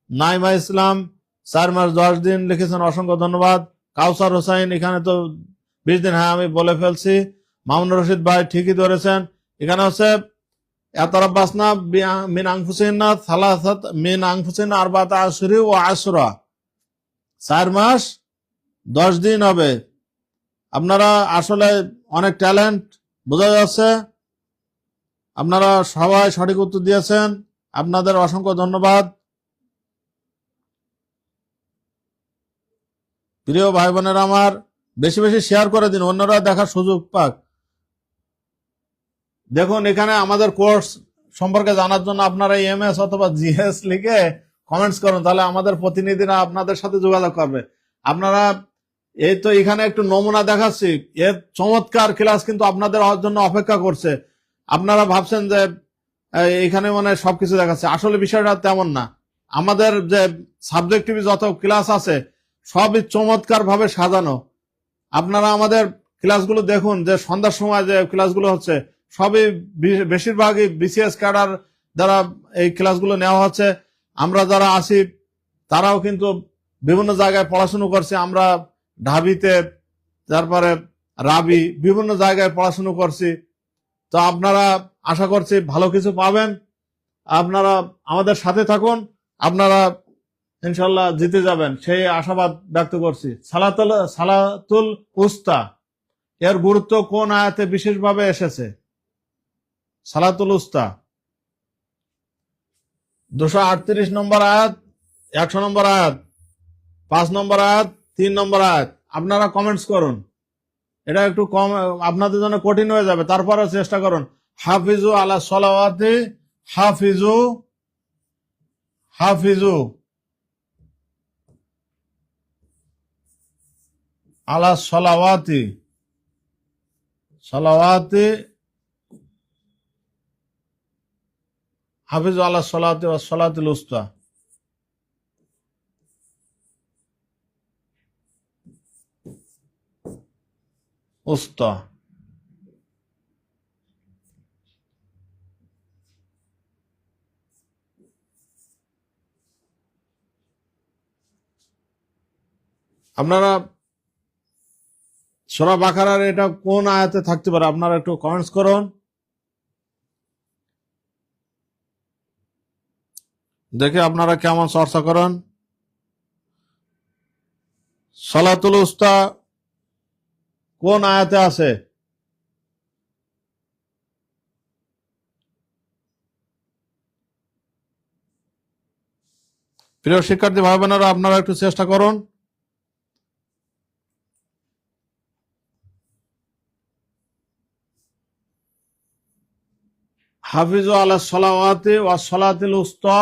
নাইমা ইসলাম 4 মাস 10 দিন লিখেছেন, অসংখ্য ধন্যবাদ। কাউসার হোসাইন এখানে তো 20 দিন, হ্যাঁ আমি বলে ফেলছি। মামুনুর রশিদ ভাই ঠিকই ধরেছেন। এখানে হচ্ছে ইয়াতারাব্বাসনা মিন আনফুসিহিন্না সালাসাত মিন আনফুসিহিন্না আরবাআতা আশহুরিন ওয়া আশরা, 4 মাস 10 দিন হবে। আপনারা আসলে অনেক ট্যালেন্ট বোঝা যাচ্ছে। আপনারা সবাই সঠিক উত্তর দিয়েছেন, আপনাদের অসংখ্য ধন্যবাদ। প্রিয় ভাই বোনেরা আমার, বেশি বেশি শেয়ার করে দিন, অন্যরা দেখার সুযোগ পাক। দেখুন, এখানে আমাদের কোর্স সম্পর্কে জানার জন্য আপনারা এমএস অথবা জিএস লিখে কমেন্টস করুন, তাহলে আমাদের প্রতিনিধিরা আপনাদের সাথে যোগাযোগ করবে। আপনারা এই তো এখানে একটু নমুনা দেখাচ্ছি, এর চমৎকার ক্লাস কিন্তু আপনাদের জন্য অপেক্ষা করছে। আপনারা ভাবছেন যে এখানে মানে সবকিছু দেখাচ্ছে, আসলে বিষয়টা তেমন না। আমাদের যে সাবজেক্টিভ যত ক্লাস আছে সবই চমৎকার ভাবে সাজানো। আপনারা আমাদের ক্লাসগুলো দেখুন, যে সন্ধ্যার সময় যে ক্লাসগুলো হচ্ছে সবই বেশিরভাগই বিসিএস ক্যাডার দ্বারা এই ক্লাসগুলো নেওয়া হচ্ছে। আমরা যারা আছি তারাও কিন্তু বিভিন্ন জায়গায় পড়াশুনো করছি। আমরা ঢাবিতে, তারপরে রাবি, বিভিন্ন জায়গায় পড়াশুনো করছি। তো আপনারা আশা করছি ভালো কিছু পাবেন। আপনারা আমাদের সাথে থাকুন, আপনারা ইনশাল্লাহ জিতে যাবেন সেই আশাবাদ ব্যক্ত করছি। সালাতুল উস্তা এর গুরুত্ব কোন আয়াতে বিশেষভাবে এসেছে? সালাতুল উস্তা 238 নম্বর আয়াত, 100 নম্বর আয়াত, 5 নম্বর আয়াত, 3 নম্বর আয়াত। আপনারা কমেন্টস করুন, এটা একটু কম আপনাদের জন্য কঠিন হয়ে যাবে, তারপরে চেষ্টা করুন। হাফিজু আলা সলাওয়াতি, হাফিজু হাফিজু আলা সলাওয়াতি, সলাওয়াতি হাফিজু আলা সলাওয়াতি ওয়া সলাতিল উস্তা। উস্তা আপনারা সূরা বাকারার এটা কোন আয়াতে থাকতে পারে? আপনারা একটু কমেন্টস করুন, দেখে আপনারা কেমন চর্চা করেন। সলাতুল উস্তা কোন আয়াতে আছে? প্রিয় শিক্ষার্থী ভাই বোনেরা, আপনারা একটু চেষ্টা করুন। হাফিজু আলা সলাওয়াতি ওয়া সলাতিল উস্তা,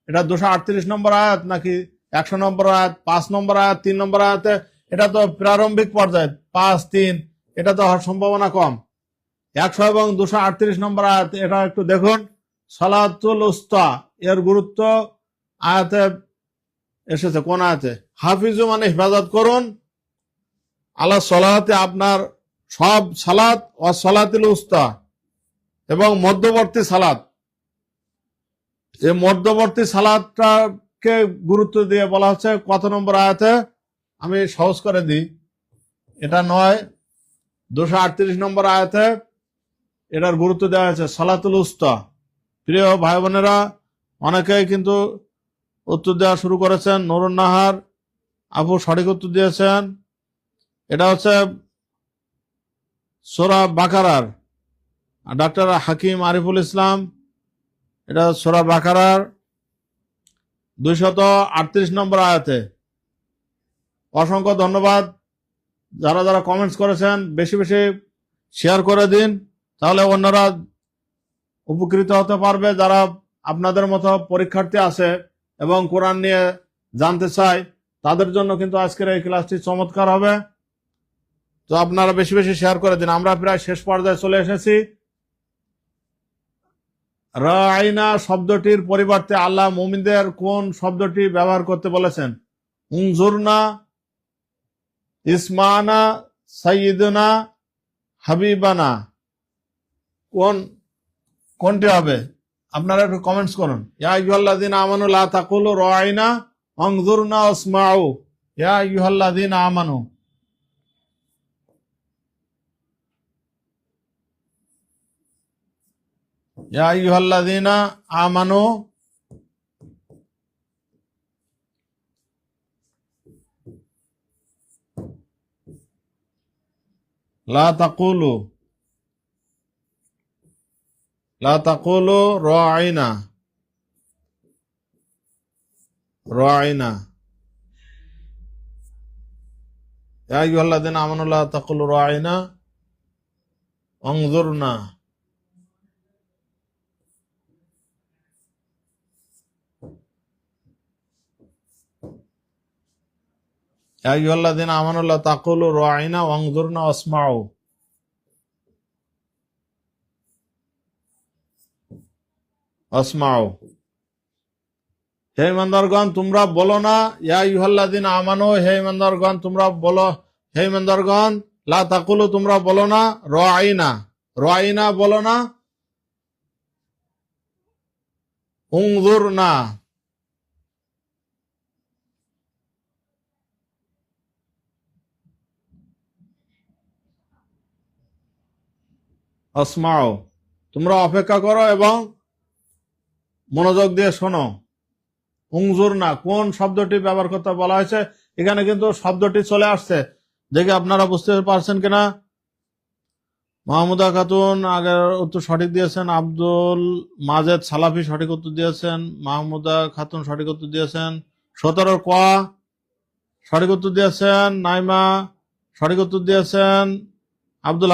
এটা 238 নম্বর আয়াত নাকি 100 নম্বর আয়াত, 5 নম্বর আয়াত, 3 নম্বর আয়াতে? এটা তো প্রারম্ভিক পর্যায়ে 5, 3, এটা তো হওয়ার সম্ভাবনা কম। 100 এবং 238 নম্বর আয়াত, এটা একটু দেখুন। সালাতুল উস্তা এর গুরুত্ব আয়াতে এসেছে। কোন আয়াতে? হাফিজু মানে হেফাজত করুন, আলা সলাতে আপনার সব সালাত, ও সলাতিল উস্তা এবং মধ্যবর্তী সালাত। এই মধ্যবর্তী সালাতটাকে গুরুত্ব দিয়ে বলা হচ্ছে কত নম্বর আয়াতে? আমি সহজ করে দিই, এটা 238 নম্বর আয়াতে এটার গুরুত্ব দেওয়া হয়েছে, সালাতুল উস্তা। প্রিয় ভাই বোনেরা, অনেকেই কিন্তু উত্তর দেওয়া শুরু করেছেন। নুরুন নাহার আপু সঠিক উত্তর দিয়েছেন। এটা হচ্ছে সূরা বাকারার, ডাক্তার হাকিম আরিফুল ইসলাম, এটা সূরা বাকারার 238 নম্বর আয়াতে। অসংখ্য ধন্যবাদ যারা যারা কমেন্টস করেছেন, বেশি বেশি শেয়ার করে দিন, তাহলে অন্যরা উপকৃত হতে পারবে। যারা আপনাদের মতো পরীক্ষার্থী আছে এবং কোরআন নিয়ে জানতে চায়, তাদের জন্য কিন্তু আজকের এই ক্লাসটি চমৎকার হবে। তো আপনারা বেশি বেশি শেয়ার করে দিন। আমরা প্রায় শেষ পর্যায়ে চলে এসেছি। রাআইনা শব্দটির পরিবর্তে আল্লাহ মুমিনদের কোন শব্দটি ব্যবহার করতে বলেছেন? উনজুরনা, ইসমানা, সাইয়্যিদুনা, হাবিবানা, কোনটি হবে? আপনারা একটু কমেন্টস করুন। ইয়া আইয়ুহাল্লাযীনা আমানু লা তাকুলু রাআইনা ওয়ানজুরনা ওয়াসমাউ। ইয়া আইয়ুহাল্লাযীনা আমানু। ইয়া আইয়ুহাল্লাযীনা আমানু লা তাকুলু রাআইনা রাআইনা। ইয়া আইয়ুহাল্লাযীনা আমানু লা তাকুলু রাআইনা ওয়ানজুরনা। ইয়া আইয়ুহাল্লাযীনা আমানু লা তাকুলু রাআইনা ওয়ানজুরনা ওয়াসমাউ। আসমাউ। হে ইমানদারগণ তোমরা বলো না, ইয়া আইয়ুহাল্লাযীনা আমানু, হে ইমানদারগণ তোমরা বলো, হে ইমানদারগণ লা তাকুলু তোমরা বলো না, রাআইনা রাআইনা বলো না, উনজুরনা। আসমাউ তোমরা অপেক্ষা করো এবং মনোযোগ দিয়ে শোনো। উনজুরনা কোন শব্দটি ব্যবহার করতে বলা হয়েছে? এখানে কিন্তু শব্দটি চলে আসছে, দেখে আপনারা বুঝতে পারছেন কিনা। মাহমুদা খাতুন আগের উত্তর সঠিক দিয়েছেন। আব্দুল মাজেদ সালাফি সঠিক উত্তর দিয়েছেন। মাহমুদা খাতুন সঠিক উত্তর দিয়েছেন। 17 ক সঠিক উত্তর দিয়েছেন। নাইমা সঠিক উত্তর দিয়েছেন। আব্দুল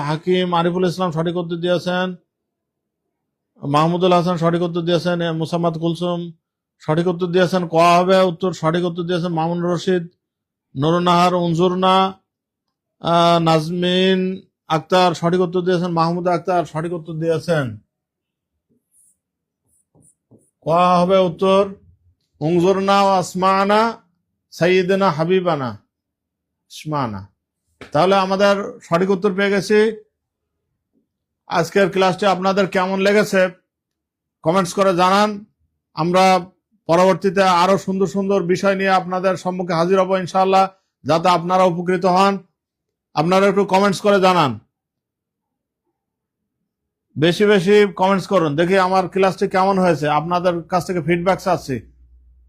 হাকিম আরিফুল ইসলাম সঠিক উত্তর দিয়েছেন। মাহমুদুল হাসান সঠিক উত্তর দিয়েছেন। মুসাম্মদ কুলসুম সঠিক উত্তর দিয়েছেন। ক হবে উত্তর। সঠিক উত্তর দিয়েছেন মামুন রশিদ। নুরুন নাহার উনজুরনা। নাজমিন আক্তার সঠিক উত্তর দিয়েছেন। মাহমুদ আক্তার সঠিক উত্তর দিয়েছেন। ক হবে উত্তর। উনজুরনা ও আসমানা সাইয়্যিদুনা হাবিবানা ইসমানা। তাহলে আমাদের সঠিক উত্তর পেয়ে গেছি। আজকের ক্লাসটি আপনাদের কেমন লেগেছে কমেন্টস করে জানান। আমরা পরবর্তীতে আরো সুন্দর সুন্দর বিষয় নিয়ে আপনাদের সম্মুখে হাজির হব ইনশাআল্লাহ, যাতে আপনারা উপকৃত হন। আপনারা একটু কমেন্টস করে জানান, বেশি বেশি কমেন্টস করুন, দেখি আমার ক্লাসটি কেমন হয়েছে। আপনাদের কাছ থেকে ফিডব্যাক চাচ্ছি।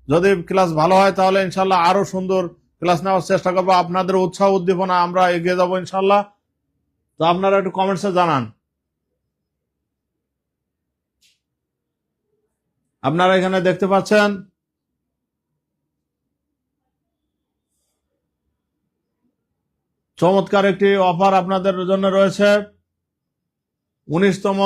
যদি ক্লাস ভালো হয় তাহলে ইনশাআল্লাহ আরো সুন্দর ক্লাস নেওয়ার চেষ্টা করবো। আপনাদের উৎসাহ উদ্দীপনা আমরা এগিয়ে যাবো ইনশাআল্লাহ। তো আপনারা একটু কমেন্টসে জানান। আপনারা এখানে দেখতে পাচ্ছেন চমৎকার একটি অফার আপনাদের জন্য রয়েছে। 19তম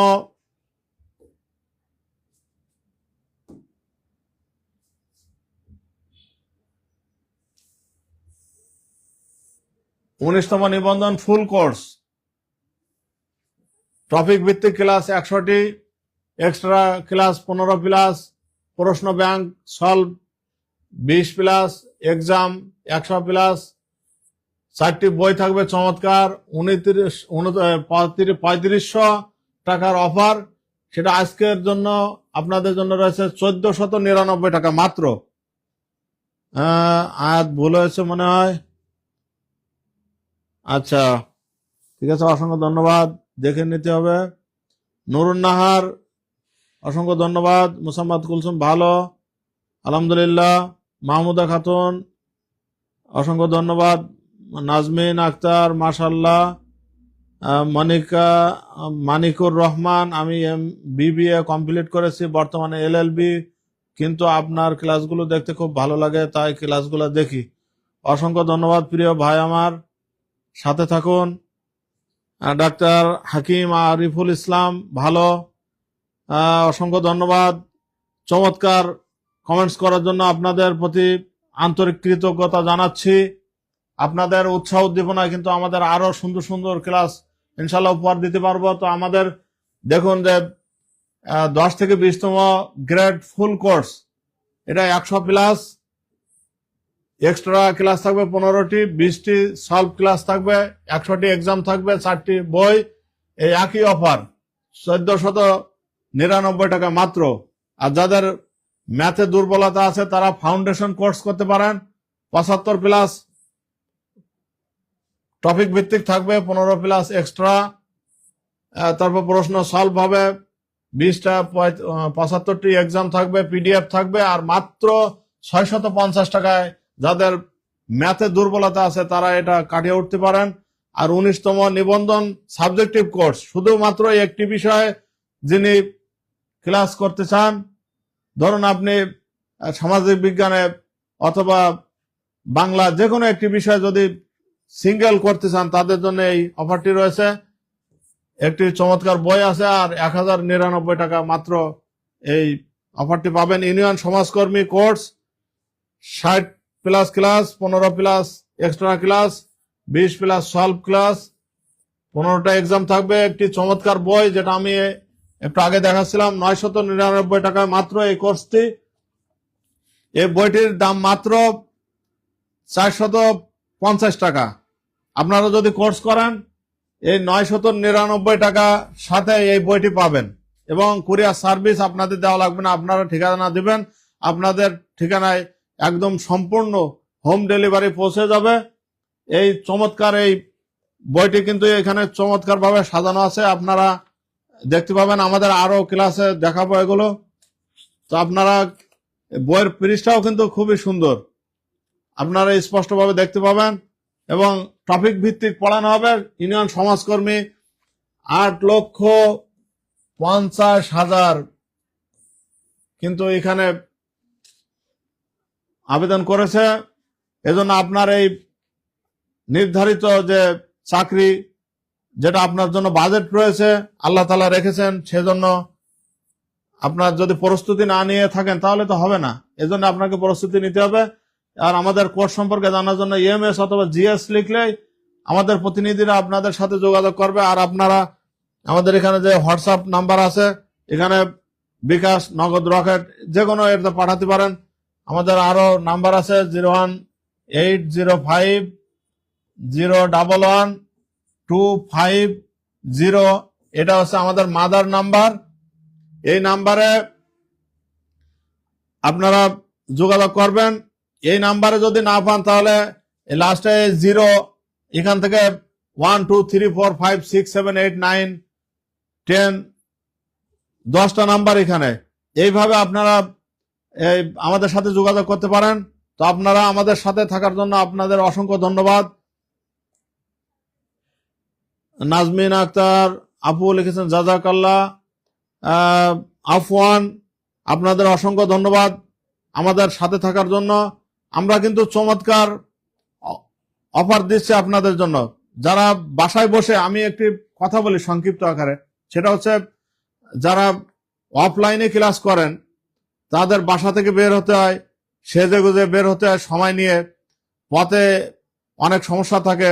নিবন্ধন ফুল কোর্স, টপিক ভিত্তিক ক্লাস 100টি, এক্সট্রা ক্লাস 15 ক্লাস প্রশ্ন ব্যাংক সলভ 20+ এক্সাম 100+, 4টি বই থাকবে চমৎকার 3500 টাকার অফার। সেটা আজকের জন্য আপনাদের জন্য রয়েছে 1499 টাকা মাত্র। আয়াত ভুল হয়েছে মনে হয়। আচ্ছা ঠিক আছে, অসংখ্য ধন্যবাদ, দেখে নিতে হবে। নুরুন নাহার অসংখ্য ধন্যবাদ। মুসাম্মদ কুলসুম ভালো, আলহামদুলিল্লাহ। মাহমুদা খাতুন অসংখ্য ধন্যবাদ। নাজমিন আক্তার মাশাল্লাহ। মানিকুর রহমান আমি BBA কমপ্লিট করেছি, বর্তমানে LLB, কিন্তু আপনার ক্লাসগুলো দেখতে খুব ভালো লাগে তাই ক্লাসগুলো দেখি। অসংখ্য ধন্যবাদ প্রিয় ভাই আমার, সাথে থাকুন। ডাক্তার হাকিম আরিফুল ইসলাম ভালো, অসংখ্য ধন্যবাদ। চমৎকার কমেন্টস করার জন্য আপনাদের প্রতি আন্তরিক কৃতজ্ঞতা জানাচ্ছি। আপনাদের উৎসাহ উদ্দীপনায় কিন্তু আমাদের আরো সুন্দর সুন্দর ক্লাস ইনশাল্লাহ উপহার দিতে পারবো। তো আমাদের দেখুন যে 10 থেকে 20তম গ্রেড ফুল কোর্স, এটা 100+ এক্সট্রা ক্লাস থাকবে 15টি, 20টি সলভ ক্লাস থাকবে, 100টি এক্সাম থাকবে, 4টি বই। এই একই অফার 1499 টাকা মাত্র। আর যাদের ম্যাথে দুর্বলতা আছে তারা ফাউন্ডেশন কোর্স করতে পারেন, 75+ টপিক ভিত্তিক থাকবে, 15+ এক্সট্রা। তারপর প্রশ্ন সলভ হবে, 20টা 75টি এক্সাম থাকবে, PDF থাকবে। আর মাত্র 650 টাকায় যাদের ম্যাথে দুর্বলতা আছে তারা এটা কাটিয়ে উঠতে পারেন। আর 19তম নিবন্ধন সাবজেক্টিভ কোর্স, শুধুমাত্র একটি বিষয়ে যিনি ক্লাস করতে চান, ধরুন আপনি সামাজিক বিজ্ঞানে অথবা বাংলা যে কোনো একটি বিষয় যদি সিঙ্গেল করতে চান তাদের জন্য এই অফারটি রয়েছে। একটি চমৎকার বই আছে আর 1099 টাকা মাত্র এই অফারটি পাবেন। ইউনিয়ন সমাজকর্মী course 60+ class, 15+ extra class, 20+ solve class, 15টা এক্সাম থাকবে। একটি চমৎকার বই যেটা আমি একটু আগে দেখাচ্ছিলাম, 999 টাকায় মাত্র এই কোর্সটি। এই বইটির দাম মাত্র 450 টাকা। আপনারা যদি কোর্স করেন এই 999 টাকা সাথে এই বইটি পাবেন, এবং কুরিয়ার সার্ভিস আপনাদের দেওয়া লাগবে না। আপনারা ঠিকানা দিবেন, আপনাদের ঠিকানায় একদম সম্পূর্ণ হোম ডেলিভারি পৌঁছে যাবে। এই চমৎকার এই বইটি কিন্তু এখানে চমৎকার ভাবে সাজানো আছে, আপনারা দেখতে পাবেন। আমাদের আরো ক্লাসে দেখাবো এগুলো। তো আপনারা বইয়ের পৃষ্ঠাও কিন্তু খুবই সুন্দর, আপনারা স্পষ্টভাবে দেখতে পাবেন। এবং টপিক ভিত্তিক পড়ানো হবে। ইউনিয়ন সমাজকর্মী 8,50,000 কিন্তু এখানে আবেদন করেছে। এজন্য আপনার এই নির্ধারিত যে চাকরি, যেটা আপনার জন্য বাজেট রয়েছে আল্লাহ তাআলা রেখেছেন, সেজন্য আপনার যদি প্রস্তুতি না নিয়ে থাকেন তাহলে তো হবে না। এজন্য আপনাকে প্রস্তুতি নিতে হবে। আর আমাদের কোর্স সম্পর্কে জানার জন্য EMS অথবা GS লিখলেই আমাদের প্রতিনিধিরা আপনাদের সাথে যোগাযোগ করবে। আর আপনারা আমাদের এখানে যে হোয়াটসঅ্যাপ নাম্বার আছে, এখানে বিকাশ, নগদ, রকেট যে কোনো এতে পাঠাতে পারেন। আমাদের আরো নাম্বার আছে 01805011250, এটা হচ্ছে আমাদের মাদার নাম্বার। এই নাম্বারে আপনারা যোগাযোগ করবেন। এই নাম্বারে যদি না পান তাহলে লাস্টে 0, এখান থেকে 1 2 3 4 5 6 7 8 9 10 10টা নাম্বার এখানে। এইভাবে আপনারা আমাদের সাথে যোগাযোগ করতে পারেন। তো আপনারা আমাদের সাথে থাকার জন্য আপনাদের অসংখ্য ধন্যবাদ। নাজমিন আক্তার আপু লিখেছেন জাজাকাল্লাহ। আফওয়ান, আপনাদের অসংখ্য ধন্যবাদ আমাদের সাথে থাকার জন্য। আমরা কিন্তু চমৎকার অফার দিচ্ছি আপনাদের জন্য। যারা বাসায় বসে, আমি একটি কথা বলি সংক্ষিপ্ত আকারে, সেটা হচ্ছে যারা অফলাইনে ক্লাস করেন তাদের বাসা থেকে বের হতে হয়, সেজে গুজে বের হতে হয়, সময় নিয়ে, পথে অনেক সমস্যা থাকে,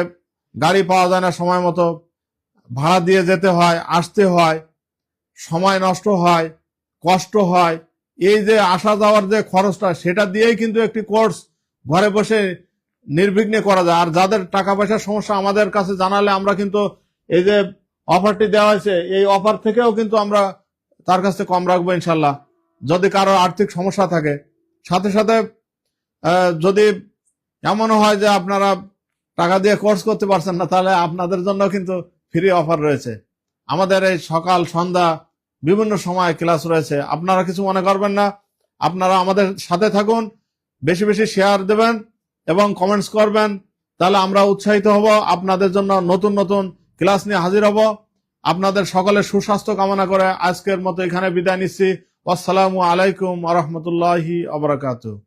গাড়ি পাওয়া যায় না সময় মতো, ভাড়া দিয়ে যেতে হয়, আসতে হয়, সময় নষ্ট হয়, কষ্ট হয়। এই যে আসা যাওয়ার যে খরচটা সেটা দিয়েই কিন্তু একটি কোর্স ঘরে বসে নির্বিঘ্নে করা যায়। আর যাদের টাকা পয়সার সমস্যা আমাদের কাছে জানালে আমরা কিন্তু এই যে অফারটি দেওয়া হয়েছে এই অফার থেকেও কিন্তু আমরা তার কাছে কম রাখবো ইনশাল্লাহ, যদি কারো আর্থিক সমস্যা থাকে। সাথে সাথে যদি এমনও হয় যে আপনারা টাকা দিয়ে কোর্স করতে পারছেন না, তাহলে আপনাদের জন্য কিন্তু ফ্রি অফার রয়েছে। আমাদের এই সকাল সন্ধ্যা বিভিন্ন সময় ক্লাস রয়েছে, আপনারা কিছু মনে করবেন না। আপনারা আমাদের সাথে থাকুন, বেশি বেশি শেয়ার দেবেন এবং কমেন্টস করবেন, তাহলে আমরা উৎসাহিত হব, আপনাদের জন্য নতুন নতুন ক্লাস নিয়ে হাজির হব। আপনাদের সকলের সুস্বাস্থ্য কামনা করে আজকের মতো এখানে বিদায় নিচ্ছি। আসসালামু আলাইকুম ওয়া রাহমাতুল্লাহি ওয়া বারাকাতুহু।